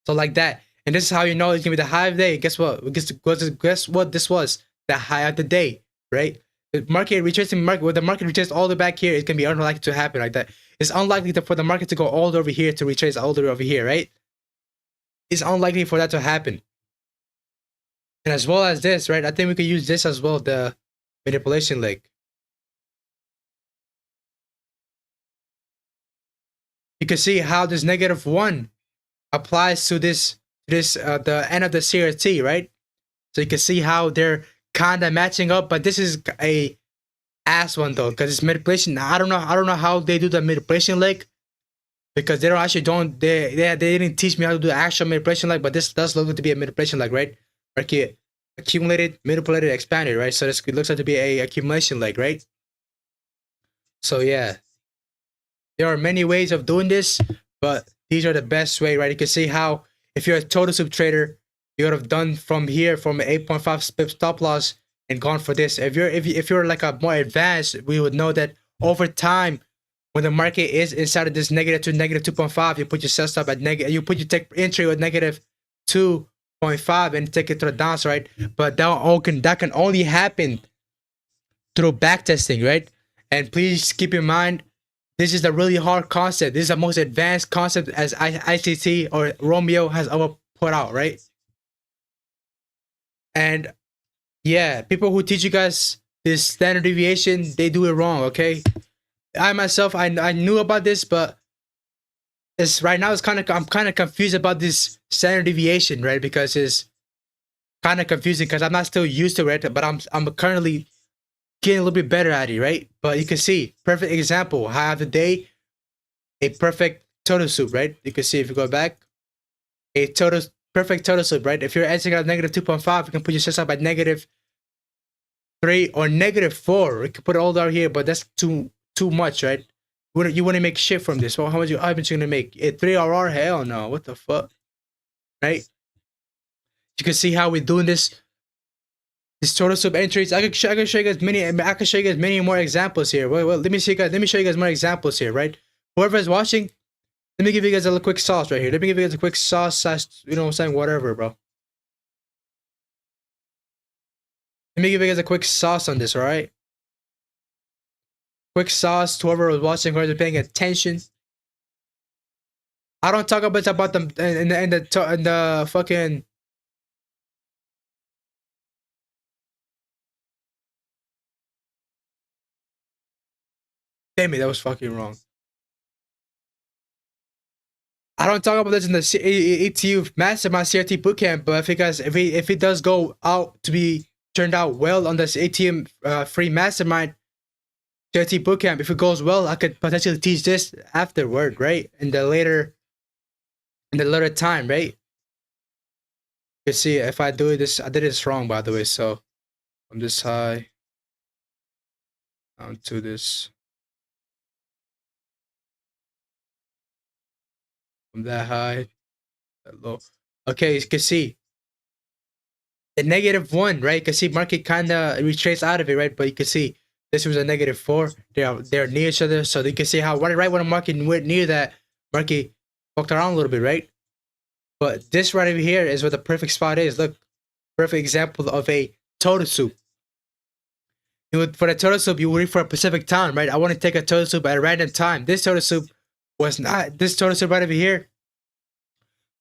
So like that. And this is how you know it's gonna be the high of the day. Guess what? Guess what this was? The high of the day, right? The market retracing market when the market retraces all the way back here, it's gonna be unlikely to happen like that. It's unlikely for the market to go all the way over here to retrace all the way over here, right? It's unlikely for that to happen. And as well as this, right? I think we could use this as well, the manipulation leg. You can see how this negative 1 applies to this the end of the CRT, right? So you can see how they're kind of matching up, but this is a ass one though, because it's manipulation. I don't know how they do the manipulation leg, because they didn't teach me how to do the actual manipulation leg, but this does look to be a manipulation leg, right? Okay, accumulated, manipulated, expanded, right? So this looks like to be a accumulation leg, right? So yeah, there are many ways of doing this, but these are the best way, right? You can see how if you're a total soup trader, you would have done from here from 8.5 pip stop loss and gone for this. If you're like a more advanced, we would know that over time, when the market is inside of this negative 2, negative 2.5, you put your sell stop at negative. You put your take entry with negative 2.5 and take it to the downside. But that can only happen through backtesting, right? And please keep in mind, this is a really hard concept. This is the most advanced concept as ICT or Romeo has ever put out, right? And yeah, people who teach you guys this standard deviation, they do it wrong, okay? I myself, I knew about this, but it's right now. I'm kind of confused about this standard deviation, right? Because it's kind of confusing because I'm not still used to it, but I'm currently getting a little bit better at it, right? But you can see, perfect example, high of the day, a perfect total soup, right? You can see if you go back, a perfect total soup, right? If you're entering at negative 2.5, you can put your sell stop at negative 3 or negative 4. You can put it all down here, but that's too much, right? You wouldn't make shit from this. Well, how much you gonna make? 3 RR? Hell no. What the fuck? Right? You can see how we're doing this total soup entries. I can show you guys many more examples here. Well, let me show you guys more examples here, right? Whoever is watching, let me give you guys a quick sauce right here. Let me give you guys a quick sauce, you know what I'm saying? Whatever, bro. Let me give you guys a quick sauce on this, alright? Quick sauce to whoever was watching, whoever was paying attention. I don't talk about them in the fucking. Damn it, that was fucking wrong. I don't talk about this in the ETU Mastermind CRT Bootcamp, but if it does go out to be turned out well on this ATM free Mastermind CRT Bootcamp, if it goes well, I could potentially teach this afterward, right? In the later time, right? You see, if I do this, I did this wrong, by the way. So from this high down to this, from that high, that low. Okay, you can see the negative 1, right? You can see market kind of retrace out of it, right? But you can see This was a -4. They're near each other, so you can see how right when the market went near that, market fucked around a little bit, right? But this right over here is what the perfect spot is. Look, perfect example of a total soup. For the total soup, you would wait for a specific time, right? I want to take a total soup at a random time. This total soup was not. This total soup right over here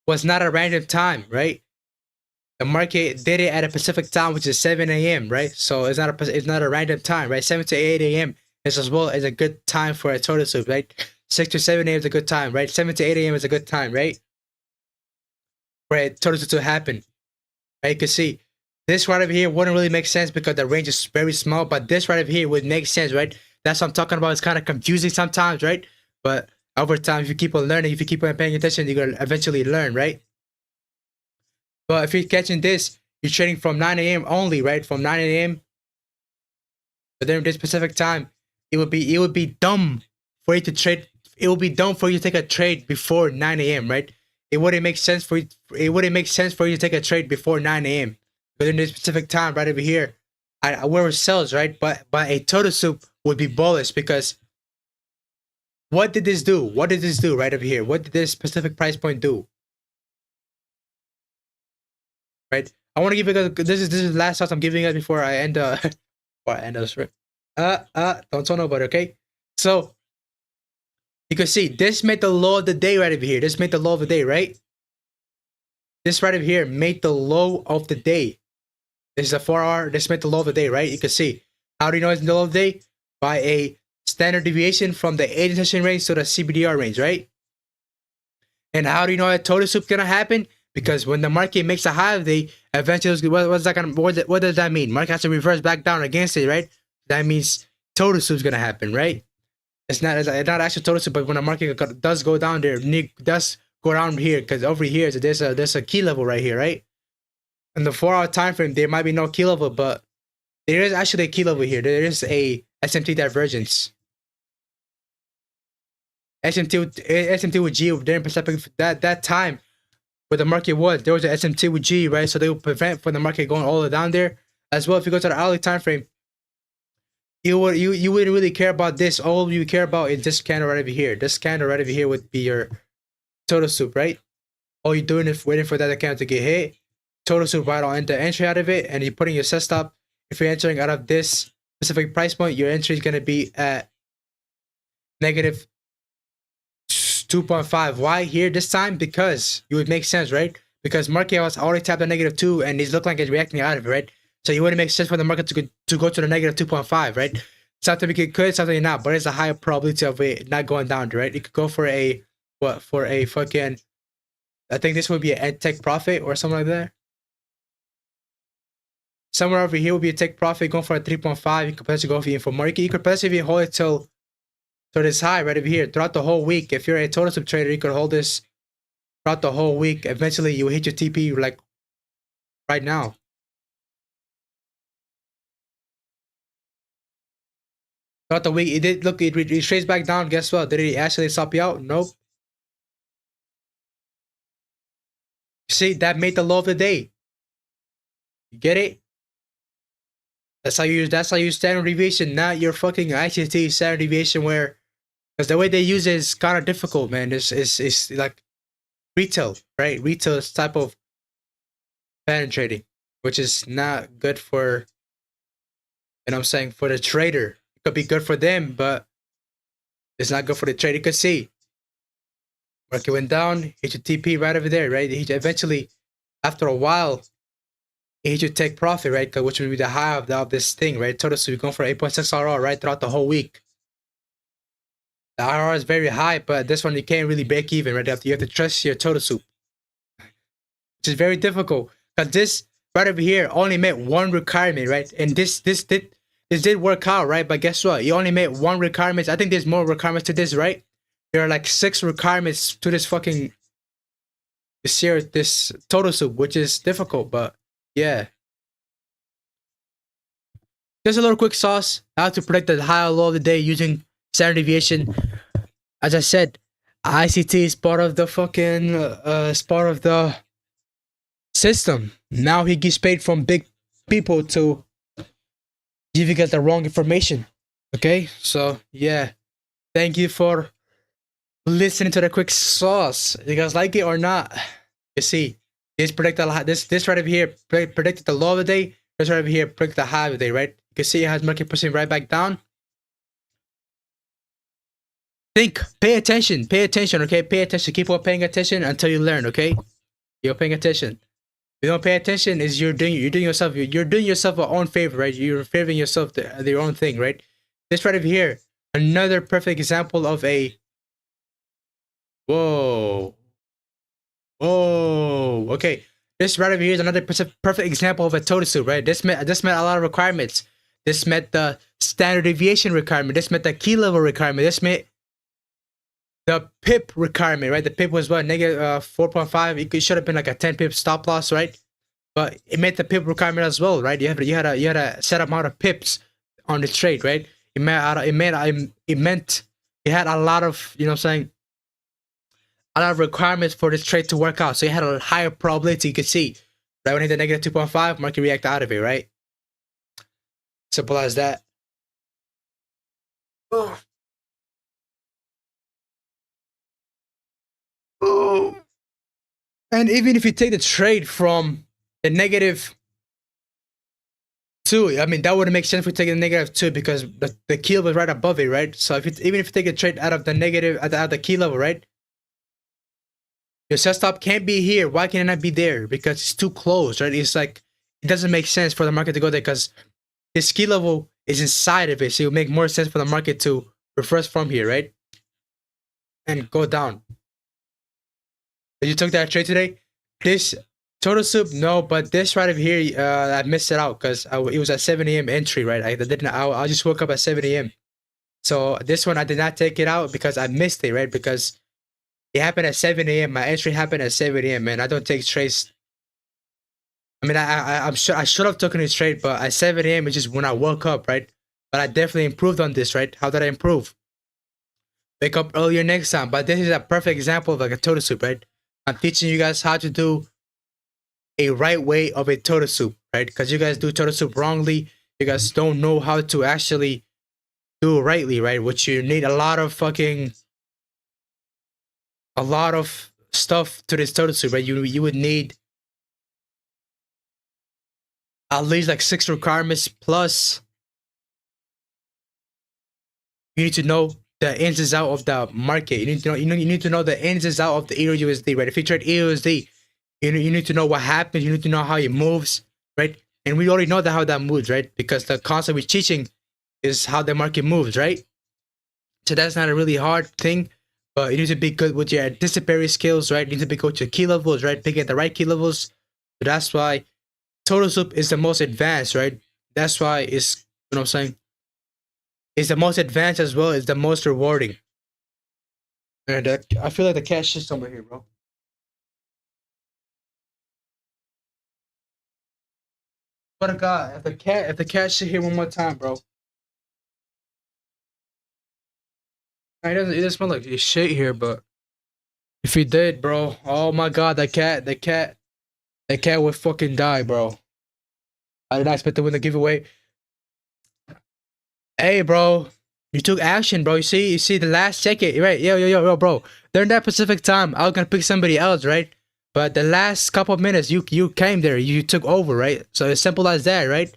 was not a random time, right? The market did it at a specific time, which is 7 a.m., right? So it's not a random time, right? 7 to 8 a.m. is as well as a good time for a total soup, right? 6 to 7 a.m. is a good time, right? 7 to 8 a.m. is a good time, right? For a total soup to happen, right? You can see this right over here wouldn't really make sense because the range is very small, but this right over here would make sense, right? That's what I'm talking about. It's kind of confusing sometimes, right? But over time, if you keep on learning, if you keep on paying attention, you're going to eventually learn, right? But if you're catching this, you're trading from 9 a.m. only, right? From 9 a.m. But during this specific time, it would be dumb for you to trade. It would be dumb for you to take a trade before 9 a.m., right? It wouldn't make sense for you. It wouldn't make sense for you to take a trade before 9 a.m. But in this specific time, right over here, where it sells, right? But a total soup would be bullish because what did this do? What did this do right over here? What did this specific price point do? Right? I want to give you guys, this is the last thoughts I'm giving you before I end before I end the script. Don't tell nobody, okay? So you can see this made the low of the day right over here. This made the low of the day, right? This right over here made the low of the day. This is a 4-hour. This made the low of the day, right? You can see. How do you know it's the low of the day? By a standard deviation from the 80 session range to the CBDR range, right? And how do you know that total soup gonna happen? Because when the market makes a high of the day, eventually, what does that mean? Market has to reverse back down against it, right? That means total soup is gonna happen, right? It's not actually total soup, but when the market does go down there, does go down here, because over here there's a key level right here, right? In the 4-hour time frame, there might be no key level, but there is actually a key level here. There is a SMT divergence. SMT with G during Pacific that time where the market was, there was an SMT with G, right? So they would prevent from the market going all the way down there. As well, if you go to the hourly time frame, you wouldn't really care about this. All you care about is this candle right over here. This candle right over here would be your total soup, right? All you're doing is waiting for that candle to get hit. Total soup right on the entry out of it, and you're putting your set stop. If you're entering out of this specific price point, your entry is going to be at negative 2.5. Why here this time? Because it would make sense, right? Because market has already tapped the -2 and it's look like it's reacting out of it, right? So it wouldn't make sense for the market to go to the -2.5, right? Something it could, something not, but it's a higher probability of it not going down, right? It could go for a fucking, I think this would be an take profit or something like that. Somewhere over here would be a take profit going for a 3.5. You could potentially go for market. You could potentially hold it till this high right over here throughout the whole week. If you're a total soup trader, you could hold this throughout the whole week. Eventually, you will hit your TP like right now. Throughout the week, it did look. It traced back down. Guess what? Did it actually stop you out? Nope. See, that made the low of the day. You get it? That's how you use standard deviation, not your fucking ICT standard deviation. Where, because the way they use it is kind of difficult, man. It's like retail, right? Retail type of pattern trading, which is not good for, you know what I'm saying, for the trader. It could be good for them, but it's not good for the trader. You could see market went down, hit your TP right over there, right? Eventually, after a while, it hit your take profit, right? Which would be the high of this thing, right? Total, so you're going for 8.6 RR, right? Throughout the whole week. The RR is very high, but this one you can't really break even, right? You have to trust your total soup, which is very difficult. Because this right over here only met one requirement, right? And this did work out, right? But guess what? You only met one requirement. I think there's more requirements to this, right? There are like 6 requirements to this fucking this total soup, which is difficult, but yeah. Just a little quick sauce. How to predict the high or low of the day using standard deviation. As I said, ICT is part of the fucking part of the system. Now he gets paid from big people to give you guys the wrong information. Okay, so yeah, thank you for listening to the quick sauce. You guys like it or not? You see, this this right over here predicted the low of the day. This right over here predicted the high of the day, right? You can see it has market pushing right back down. Think, pay attention, okay? Pay attention. Keep on paying attention until you learn, okay? You're paying attention. If you don't pay attention, is you're doing yourself your own favor, right? You're favoring yourself your own thing, right? This right over here, another perfect example of a whoa, whoa. Okay, this right over here is another perfect example of a total soup, right? This met a lot of requirements. This met the standard deviation requirement. This met the key level requirement. This met the pip requirement, right? The pip was what, negative 4.5. It should have been like a 10 pip stop loss, right? But it met the pip requirement as well, right? You had a set amount of pips on the trade, right? It meant it had a lot of, you know what I'm saying, a lot of requirements for this trade to work out. So you had a higher probability. You could see right when it hit the negative 2.5, market react out of it, right? Simple as that. Oh. Oh. And even if you take the trade from the negative 2, I mean, that wouldn't make sense for taking the negative 2 because the key level was right above it, right? So even if you take a trade out of the negative, out of the key level, right? Your set stop can't be here. Why can it not be there? Because it's too close, right? It's like, it doesn't make sense for the market to go there because this key level is inside of it. So it would make more sense for the market to reverse from here, right? And go down. You took that trade today? This total soup, no, but this right over here, I missed it out because it was at 7 a.m. entry, right? I just woke up at 7 a.m. So this one I did not take it out because I missed it, right? Because it happened at 7 a.m. My entry happened at 7 a.m. Man, I don't take trades. I mean, I'm sure I should have taken this trade, but at 7 a.m. it's just when I woke up, right? But I definitely improved on this, right? How did I improve? Wake up earlier next time. But this is a perfect example of like a total soup, right? I'm teaching you guys how to do a right way of a total soup, right? Because you guys do total soup wrongly. You guys don't know how to actually do it rightly, right? Which you need a lot of stuff to this total soup, right? You would need at least like 6 requirements plus. You need to know the ins and out of the market. You need to know the ins and out of the EURUSD, right? If you trade EURUSD, you need to know what happens. You need to know how it moves, right? And we already know how that moves, right? Because the concept we're teaching is how the market moves, right? So that's not a really hard thing, but you need to be good with your anticipatory skills, right? You need to be good with your key levels, right? Picking the right key levels. So that's why Total Soup is the most advanced, right? That's why it's, you know what I'm saying? It's the most advanced as well. It's the most rewarding. And I feel like the cat shit's over here, bro. But to God, if the cat shit here one more time, bro. It doesn't smell like shit here, but if he did, bro, oh my God, the cat would fucking die, bro. I did not expect to win the giveaway. Hey, bro, you took action, bro. You see the last second, right? Yo, bro. During that Pacific time, I was gonna pick somebody else, right? But the last couple of minutes, you came there, you took over, right? So it's simple as that, right?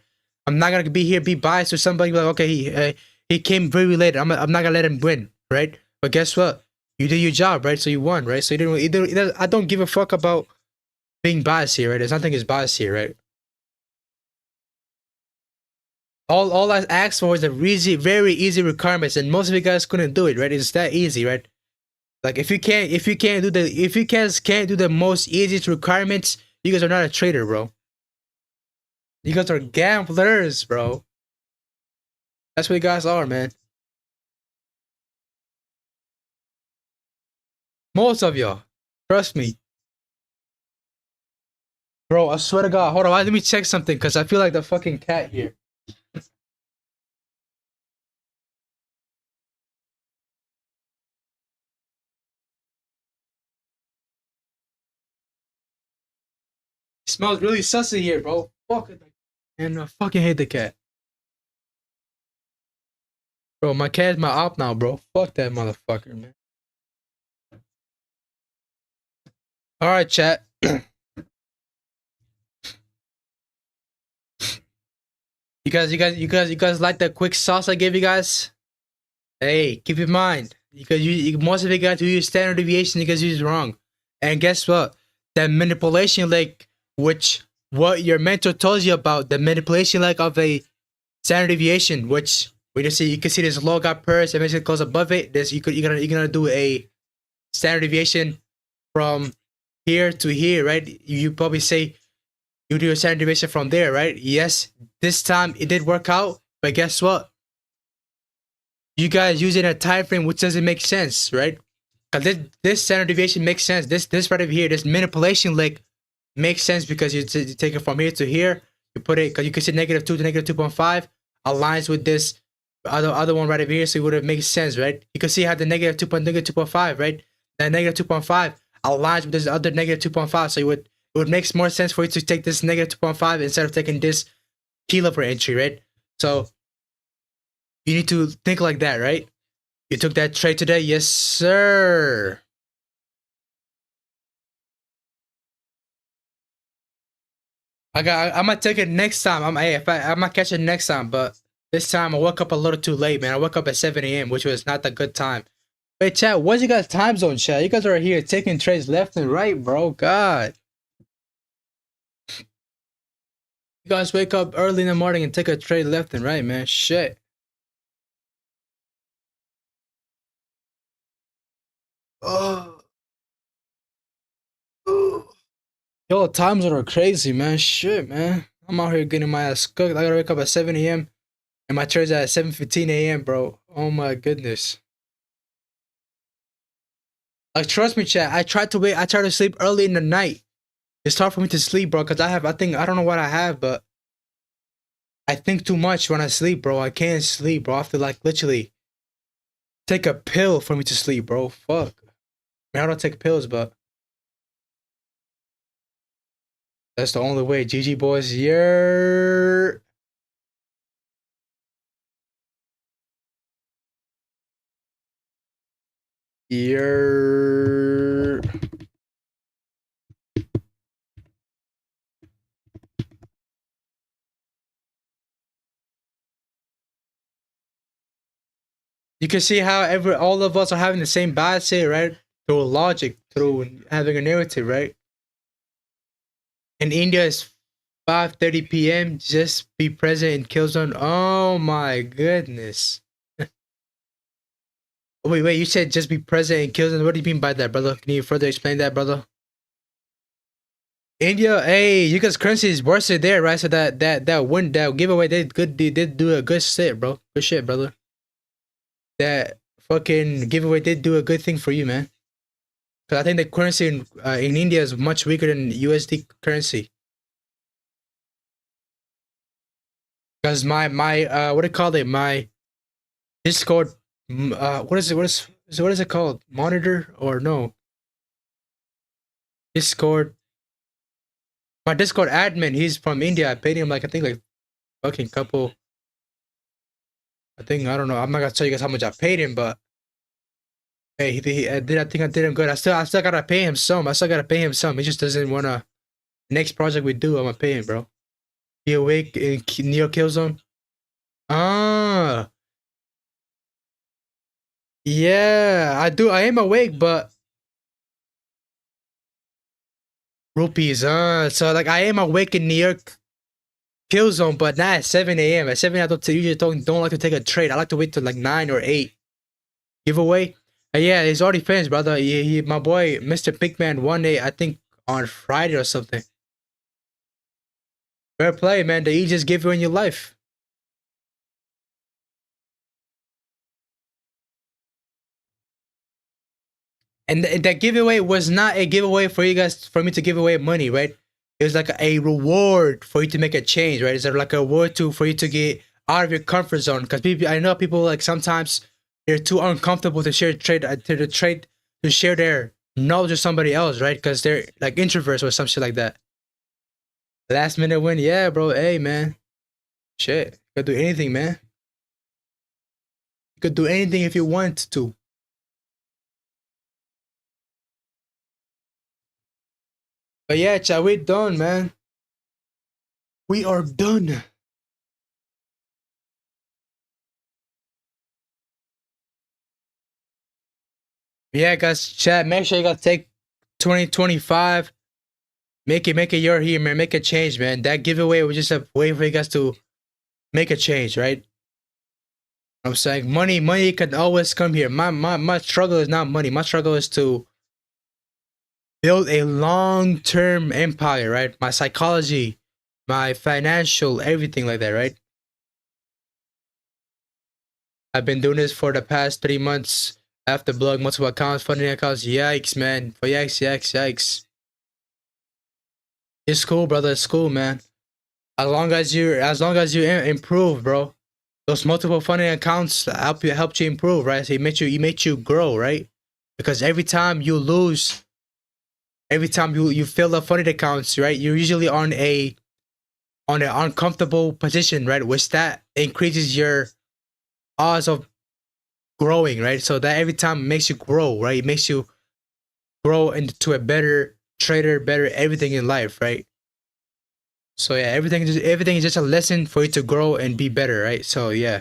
I'm not gonna be biased with somebody like, okay, he came very late. I'm not gonna let him win, right? But guess what? You did your job, right? So you won, right? So you didn't. I don't give a fuck about being biased here, right? There's nothing is biased here, right? All I asked for was a very easy requirements, and most of you guys couldn't do it, right? It's that easy, right? Like if you can't do the most easiest requirements, you guys are not a trader, bro. You guys are gamblers, bro. That's what you guys are, man. Most of y'all. Trust me. Bro, I swear to God. Hold on, let me check something, because I feel like the fucking cat here. It smells really sussy here, bro. Fuck it. And I fucking hate the cat. Bro, my cat's my op now, bro. Fuck that motherfucker, man. All right, chat. You guys like that quick sauce I gave you guys? Hey, keep in mind, because most of you guys who use standard deviation, you guys use wrong. And guess what? That manipulation leg, which what your mentor tells you about, the manipulation leg of a standard deviation, which you can see this low got purse, and it goes above it. This you're gonna do a standard deviation from here to here, right? You probably say you do a standard deviation from there, right? Yes, this time it did work out, but guess what? You guys using a time frame which doesn't make sense, right? Because this standard deviation makes sense. This right over here, this manipulation leg makes sense because you take it from here to here. You put it because you can see -2 to -2.5 aligns with this other one right over here, so it would have made sense, right? You can see how the -2.5, right? That -2.5 aligns with this other -2.5, so it would make more sense for you to take this -2.5 instead of taking this key level entry, right? So you need to think like that, right? You took that trade today, yes, sir. I'm gonna take it next time. I'm gonna catch it next time, but this time I woke up a little too late, man. I woke up at 7 a.m., which was not a good time. Wait, chat, what's you guys' time zone, chat? You guys are here taking trades left and right, bro. God. You guys wake up early in the morning and take a trade left and right, man. Shit. Oh. Yo, times are crazy, man. Shit, man. I'm out here getting my ass cooked. I gotta wake up at 7 a.m. and my trade's at 7:15 a.m., bro. Oh my goodness. Like, trust me, chat. I try to sleep early in the night. It's hard for me to sleep, bro, because I don't know what I have, but I think too much when I sleep, bro. I can't sleep, bro. I have to, like, literally take a pill for me to sleep, bro. Fuck. I mean, I don't take pills, but that's the only way. GG, boys. Yeah. Yeah. You can see how all of us are having the same bias here, right? Through logic, through having a narrative, right? In India, it's 5:30 p.m. Just be present in kill zone. Oh my goodness. Wait, you said just be present in kill zone. What do you mean by that, brother? Can you further explain that, brother? India, hey, you guys' currency is worse there, right? So that giveaway, they did do a good shit, bro. Good shit, brother. That fucking giveaway did do a good thing for you, man. Because I think the currency in India is much weaker than USD currency. Because my what do you call it? My Discord, what is it called? Monitor or no? Discord. My Discord admin, he's from India. I paid him like I think like fucking couple. I don't know. I'm not gonna tell you guys how much I paid him, but hey, I think I did him good. I still gotta pay him some. I still gotta pay him some. He just doesn't wanna. Next project we do, I'm gonna pay him, bro. Be awake in Neo Killzone. Ah, yeah, I do. I am awake, but rupees. So like I am awake in New York Killzone, but not at 7 a.m. At 7, I usually don't like to take a trade. I like to wait till like 9 or 8. Giveaway. Yeah, he's already finished, brother. My boy, Mr. Pinkman, won I think on Friday or something. Fair play, man. They just give you in your life. And that giveaway was not a giveaway for you guys, for me to give away money, right? It was like a reward for you to make a change, right? It's like a reward for you to get out of your comfort zone. Because I know people like sometimes they're too uncomfortable to share to share their knowledge with somebody else, right? Because they're like introverts or some shit like that. Last minute win, yeah, bro. Hey, man, shit, gotta do anything, man. You could do anything if you want to. But yeah, chat, we're done, man. We are done. Yeah, guys, chat. Make sure you guys take 2025. Make it your year, man. Make a change, man. That giveaway was just a way for you guys to make a change, right? I'm saying money can always come here. My struggle is not money. My struggle is to build a long-term empire, right? My psychology, my financial, everything like that, right? I've been doing this for the past 3 months after blowing multiple accounts, funding accounts. Yikes, man. For yikes. It's cool, brother. It's cool, man. As long as you improve, bro. Those multiple funding accounts helped you improve, right? So it made you grow, right? Because every time you lose, every time you fill up funding accounts, right? You're usually on an uncomfortable position, right? Which that increases your odds of growing, right? So that every time makes you grow, right? It makes you grow into a better trader, better everything in life, right? So yeah, everything is just a lesson for you to grow and be better, right? So yeah.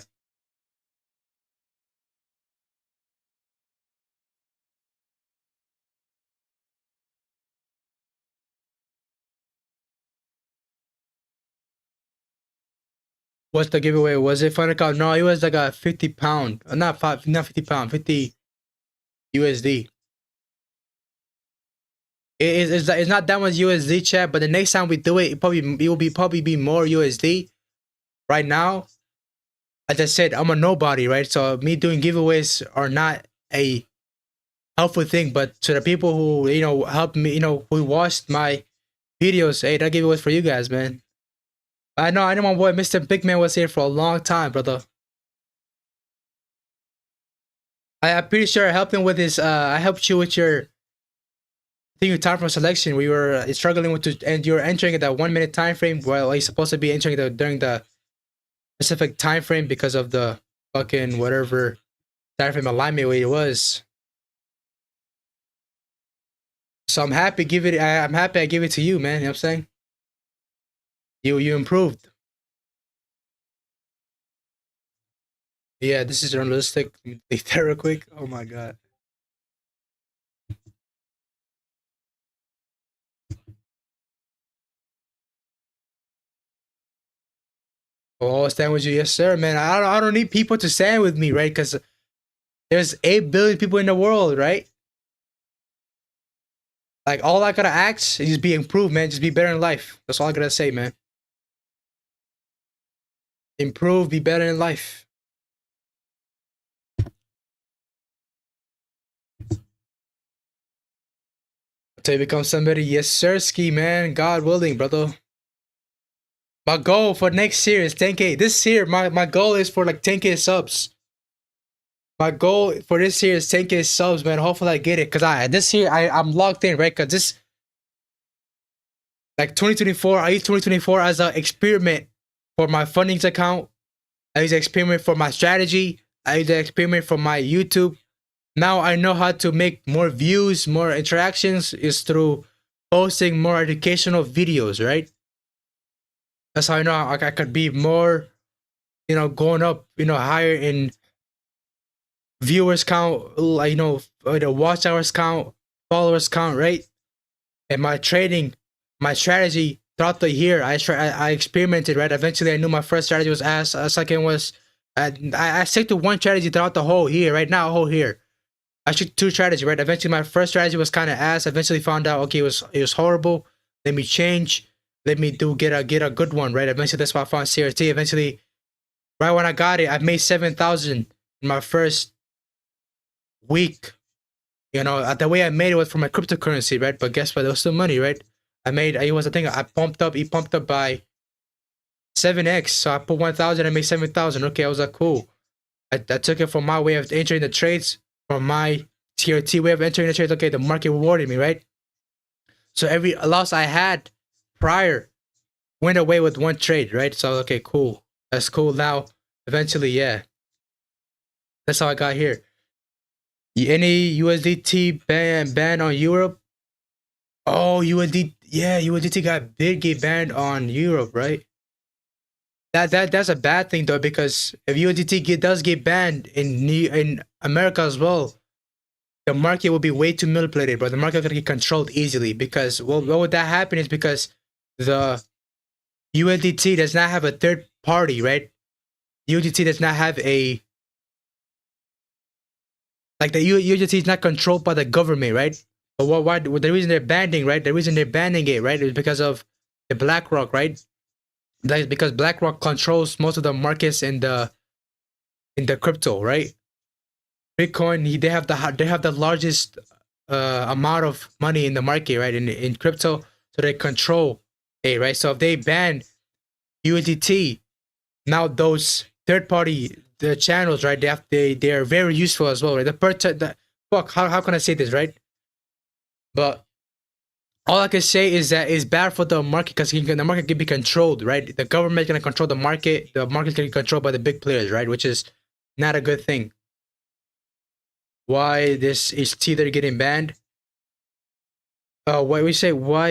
What's the giveaway? Was it fun account? No, it was like a 50 pound, not 50 pound, 50 USD. It's not that much USD, chat. But the next time we do it, it will probably be more USD. Right now, as I said, I'm a nobody, right? So me doing giveaways are not a helpful thing. But to the people who helped me, who watched my videos, hey, that giveaway was for you guys, man. I know my boy Mr. Big Man was here for a long time, brother. I'm pretty sure I helped him with his. I helped you with your thing with time for selection. We were struggling with and you were entering at that 1 minute time frame. Well, you're supposed to be entering during the specific time frame because of the fucking whatever time frame alignment way it was. So I'm happy. I'm happy I give it to you, man. You know what I'm saying? You improved. Yeah, this is unrealistic. Let me take that real quick. Oh my god. Oh, I'll stand with you, yes, sir, man. I don't need people to stand with me, right? Because there's 8 billion people in the world, right? Like all I gotta ask is just be improved, man. Just be better in life. That's all I gotta say, man. Improve, be better in life. Until you become somebody, yes, sir, ski, man. God willing, brother. My goal for next year is 10K. This year, my goal is for like 10K subs. My goal for this year is 10K subs, man. Hopefully I get it. Cause this year I'm locked in, right? Cause this like 2024, I use 2024 as an experiment for my fundings account. I use an experiment for my strategy. I use an experiment for my YouTube. Now I know how to make more views, more interactions is through posting more educational videos, right? That's how I know I could be more, going up, higher in viewers count, like, the watch hours count, followers count, right? And my trading, my strategy throughout the year, I experimented, right? Eventually, I knew my first strategy was ass. Second was, I stick to one strategy throughout the whole year. Right now, whole year, I stick to two strategies, right? Eventually, my first strategy was kind of ass. Eventually, found out okay, it was horrible. Let me change. Let me get a good one, right? Eventually, that's why I found CRT. Eventually, right when I got it, I made 7,000 in my first week. The way I made it was from my cryptocurrency, right? But guess what? There was still money, right? It pumped up by 7x. So I put 1,000, I made 7,000. Okay, I was like, cool. I took it from my way of entering the trades, from my TRT way of entering the trades. Okay, the market rewarded me, right? So every loss I had prior went away with one trade, right? So, okay, cool. That's cool. Now, eventually, yeah. That's how I got here. Any USDT ban on Europe? Oh, USDT did get banned on Europe, right? That's a bad thing though, because if does get banned in America as well, the market will be way too manipulated, but the market gonna get controlled easily. Because what would that happen is because the USDT does not have a third party, right? USDT does not have a like the USDT is not controlled by the government, right? But why the reason they're banning, right? The reason they're banning it, right, is because of the BlackRock, right? That's because BlackRock controls most of the markets in the crypto, right? Bitcoin, they have the largest amount of money in the market, right? In crypto, so they control it, right? So if they ban USDT, now those third party the channels, right? They are very useful as well, right? How can I say this, right? But all I can say is that it's bad for the market because the market can be controlled, right? The government can control the market. The market can be controlled by the big players, right? Which is not a good thing. Why this is Tether getting banned? Why we say why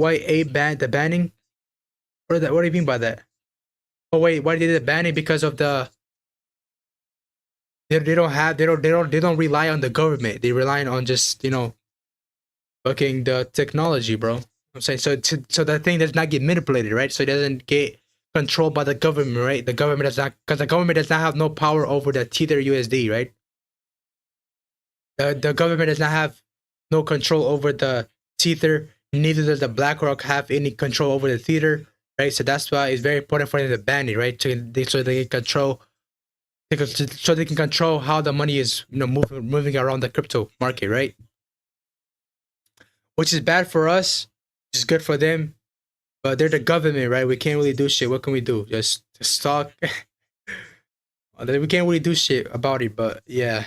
a ban the banning? What do you mean by that? Oh wait, why did they ban it? Because of they don't rely on the government. They rely on just fucking the technology, bro. I'm saying so the thing does not get manipulated, right? So it doesn't get controlled by the government, right? The government does not because the government does not have no power over the Tether USD, right? The government does not have no control over the Tether. Neither does the BlackRock have any control over the Tether, right? So that's why it's very important for them to ban it, right? So they can control, so they can control how the money is, moving around the crypto market, right? Which is bad for us, which is good for them. But they're the government, right? We can't really do shit. What can we do? Just talk. We can't really do shit about it. But yeah,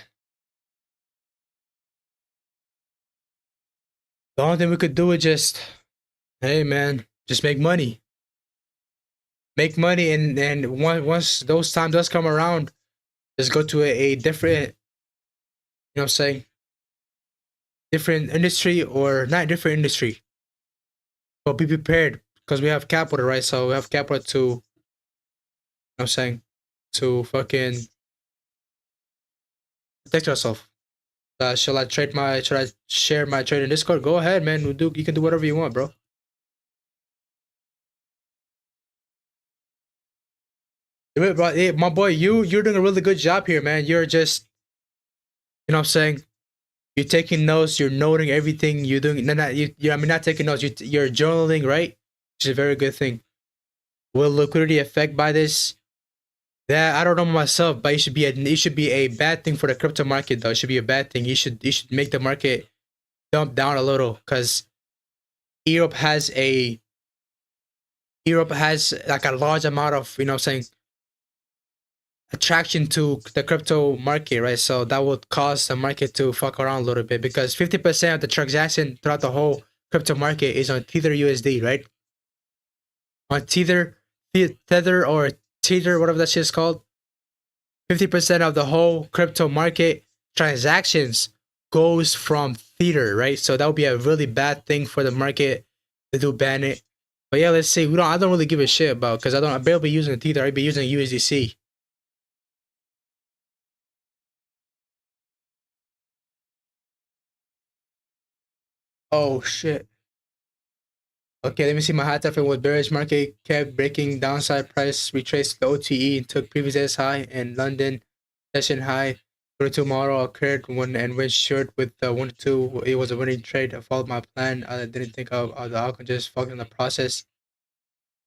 the only thing we could do is just, hey man, just make money, and once those time does come around, just go to a different, what I'm saying, different industry or not different industry, but be prepared because we have capital, right? So we have capital to, I'm saying, to fucking protect ourselves. Should I share my trade in Discord? Go ahead, man. You can do whatever you want, bro. But hey, my boy, you're doing a really good job here, man. You're just, what I'm saying, you're taking notes, you're noting everything you're doing. No, I mean, not taking notes. You're journaling, right? Which is a very good thing. Will liquidity affect by this? That I don't know myself, but it should be a bad thing for the crypto market, though. It should be a bad thing. You should make the market dump down a little because Europe has a Europe has like a large amount of, saying, attraction to the crypto market, right? So that would cause the market to fuck around a little bit because 50% of the transaction throughout the whole crypto market is on Tether USD, right? On Tether or Tether, whatever that shit is called. 50% of the whole crypto market transactions goes from Tether, right? So that would be a really bad thing for the market to do ban it. But yeah, let's see. I don't really give a shit about because I barely be using Tether. I'd be using USDC. Oh shit. Okay, let me see my hot topic was bearish market kept breaking downside price retraced the OTE and took previous S high and London session high. 22 model occurred when went short with the 1 to 2. It was a winning trade. I followed my plan. I didn't think of the outcome, just fucking the process.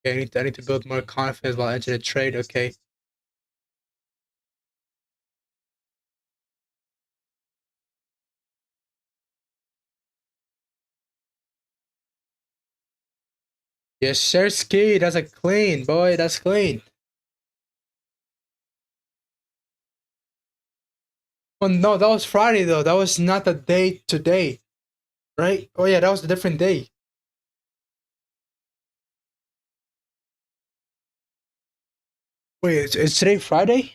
Okay, I need to build more confidence while entering the trade. Okay. Yes, sir, ski. That's a clean, boy. That's clean. Oh no, that was Friday though. That was not the day today, right? Oh yeah, that was a different day. Wait, it's today Friday?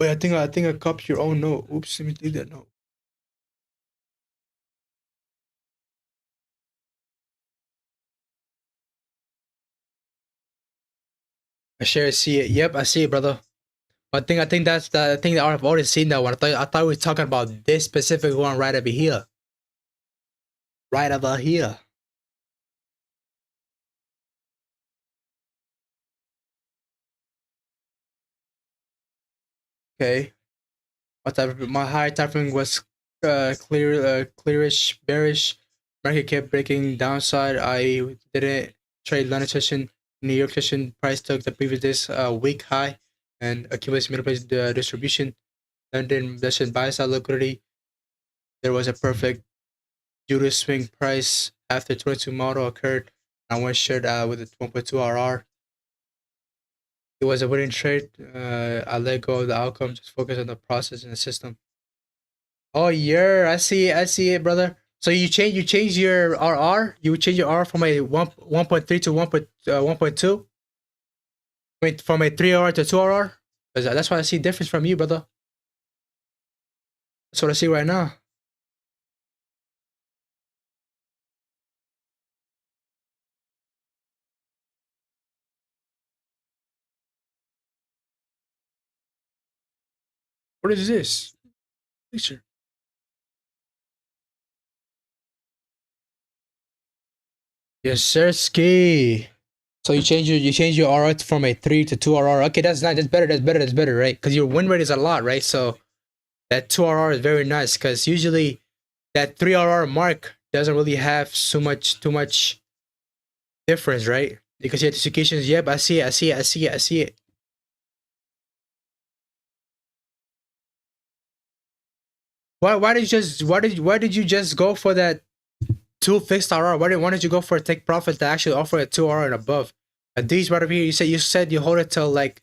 Wait, I think I copied your own note. Oops, let me delete that note. I sure see it. Yep, I see it, brother. I think that's the thing that I've already seen that one. I thought we were talking about this specific one right over here. Right over here. Okay. My high time frame was clearish, bearish. Market kept breaking downside. I didn't trade London session. New York session price took the previous day's week high and accumulates middle place distribution. London session buy side liquidity. There was a perfect Judas swing price after 22 model occurred. I went short with a 1.2 RR. It was a winning trade. I let go of the outcome, just focus on the process and the system. Oh yeah, I see it, brother. So you change your RR. You change your R from a 1.3 to 1.2. Wait, from a 3 RR to 2 RR. Because that's why I see difference from you, brother. That's what I see right now. What is this picture? Yes, sir, ski. So you change your RR from a 3 to 2 RR. Okay, that's nice. That's better, right? Because your win rate is a lot, right? So that 2 RR is very nice. Because usually that 3 RR mark doesn't really have too much difference, right? Because you have executions. Yep, I see it. I see it. Why did you just go for that two fixed RR? Why did you go for a take profit that actually offer a 2 RR and above? And these right over here, you said you hold it till like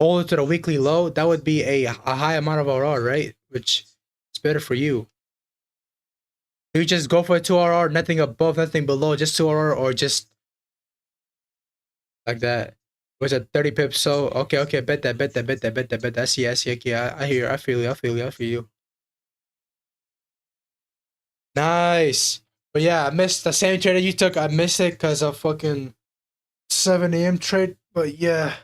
hold it to the weekly low. That would be a high amount of RR, right? Which is better for you. You just go for a 2 RR, nothing above, nothing below, just 2 RR, or just like that. Was it 30 pips? So okay, bet that. I see. Okay, I hear, I feel you. Nice. But yeah, I missed the same trade that you took. I missed it because of fucking 7 a.m. trade. But yeah.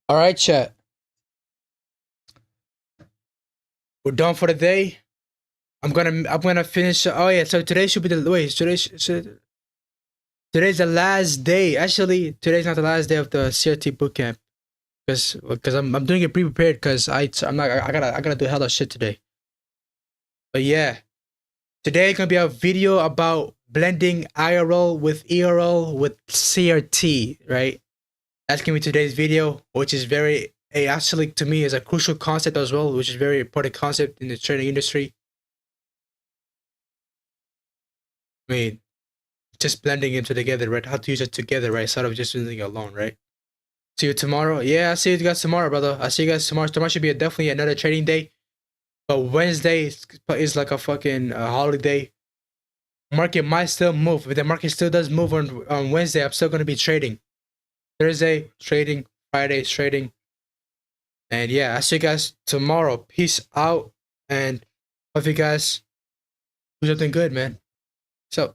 All right, chat. We're done for the day. I'm gonna finish. Oh yeah. So today should be the wait. Today's the last day. Actually, today's not the last day of the CRT bootcamp because I'm doing it pre-prepared because I'm not I gotta do hella shit today. But yeah, today gonna be a video about blending IRL with ERL with CRT, right? That's gonna be today's video, which is very actually to me is a crucial concept as well, which is very important concept in the trading industry. I mean, just blending into together, right? How to use it together, right? Instead of just using it alone, right? See you tomorrow. Yeah, I'll see you guys tomorrow, brother. I'll see you guys tomorrow. Tomorrow should be definitely another trading day. But Wednesday is like a fucking holiday. Market might still move. If the market still does move on Wednesday, I'm still going to be trading. Thursday, trading. Friday, trading. And yeah, I'll see you guys tomorrow. Peace out. And hope you guys do something good, man. So.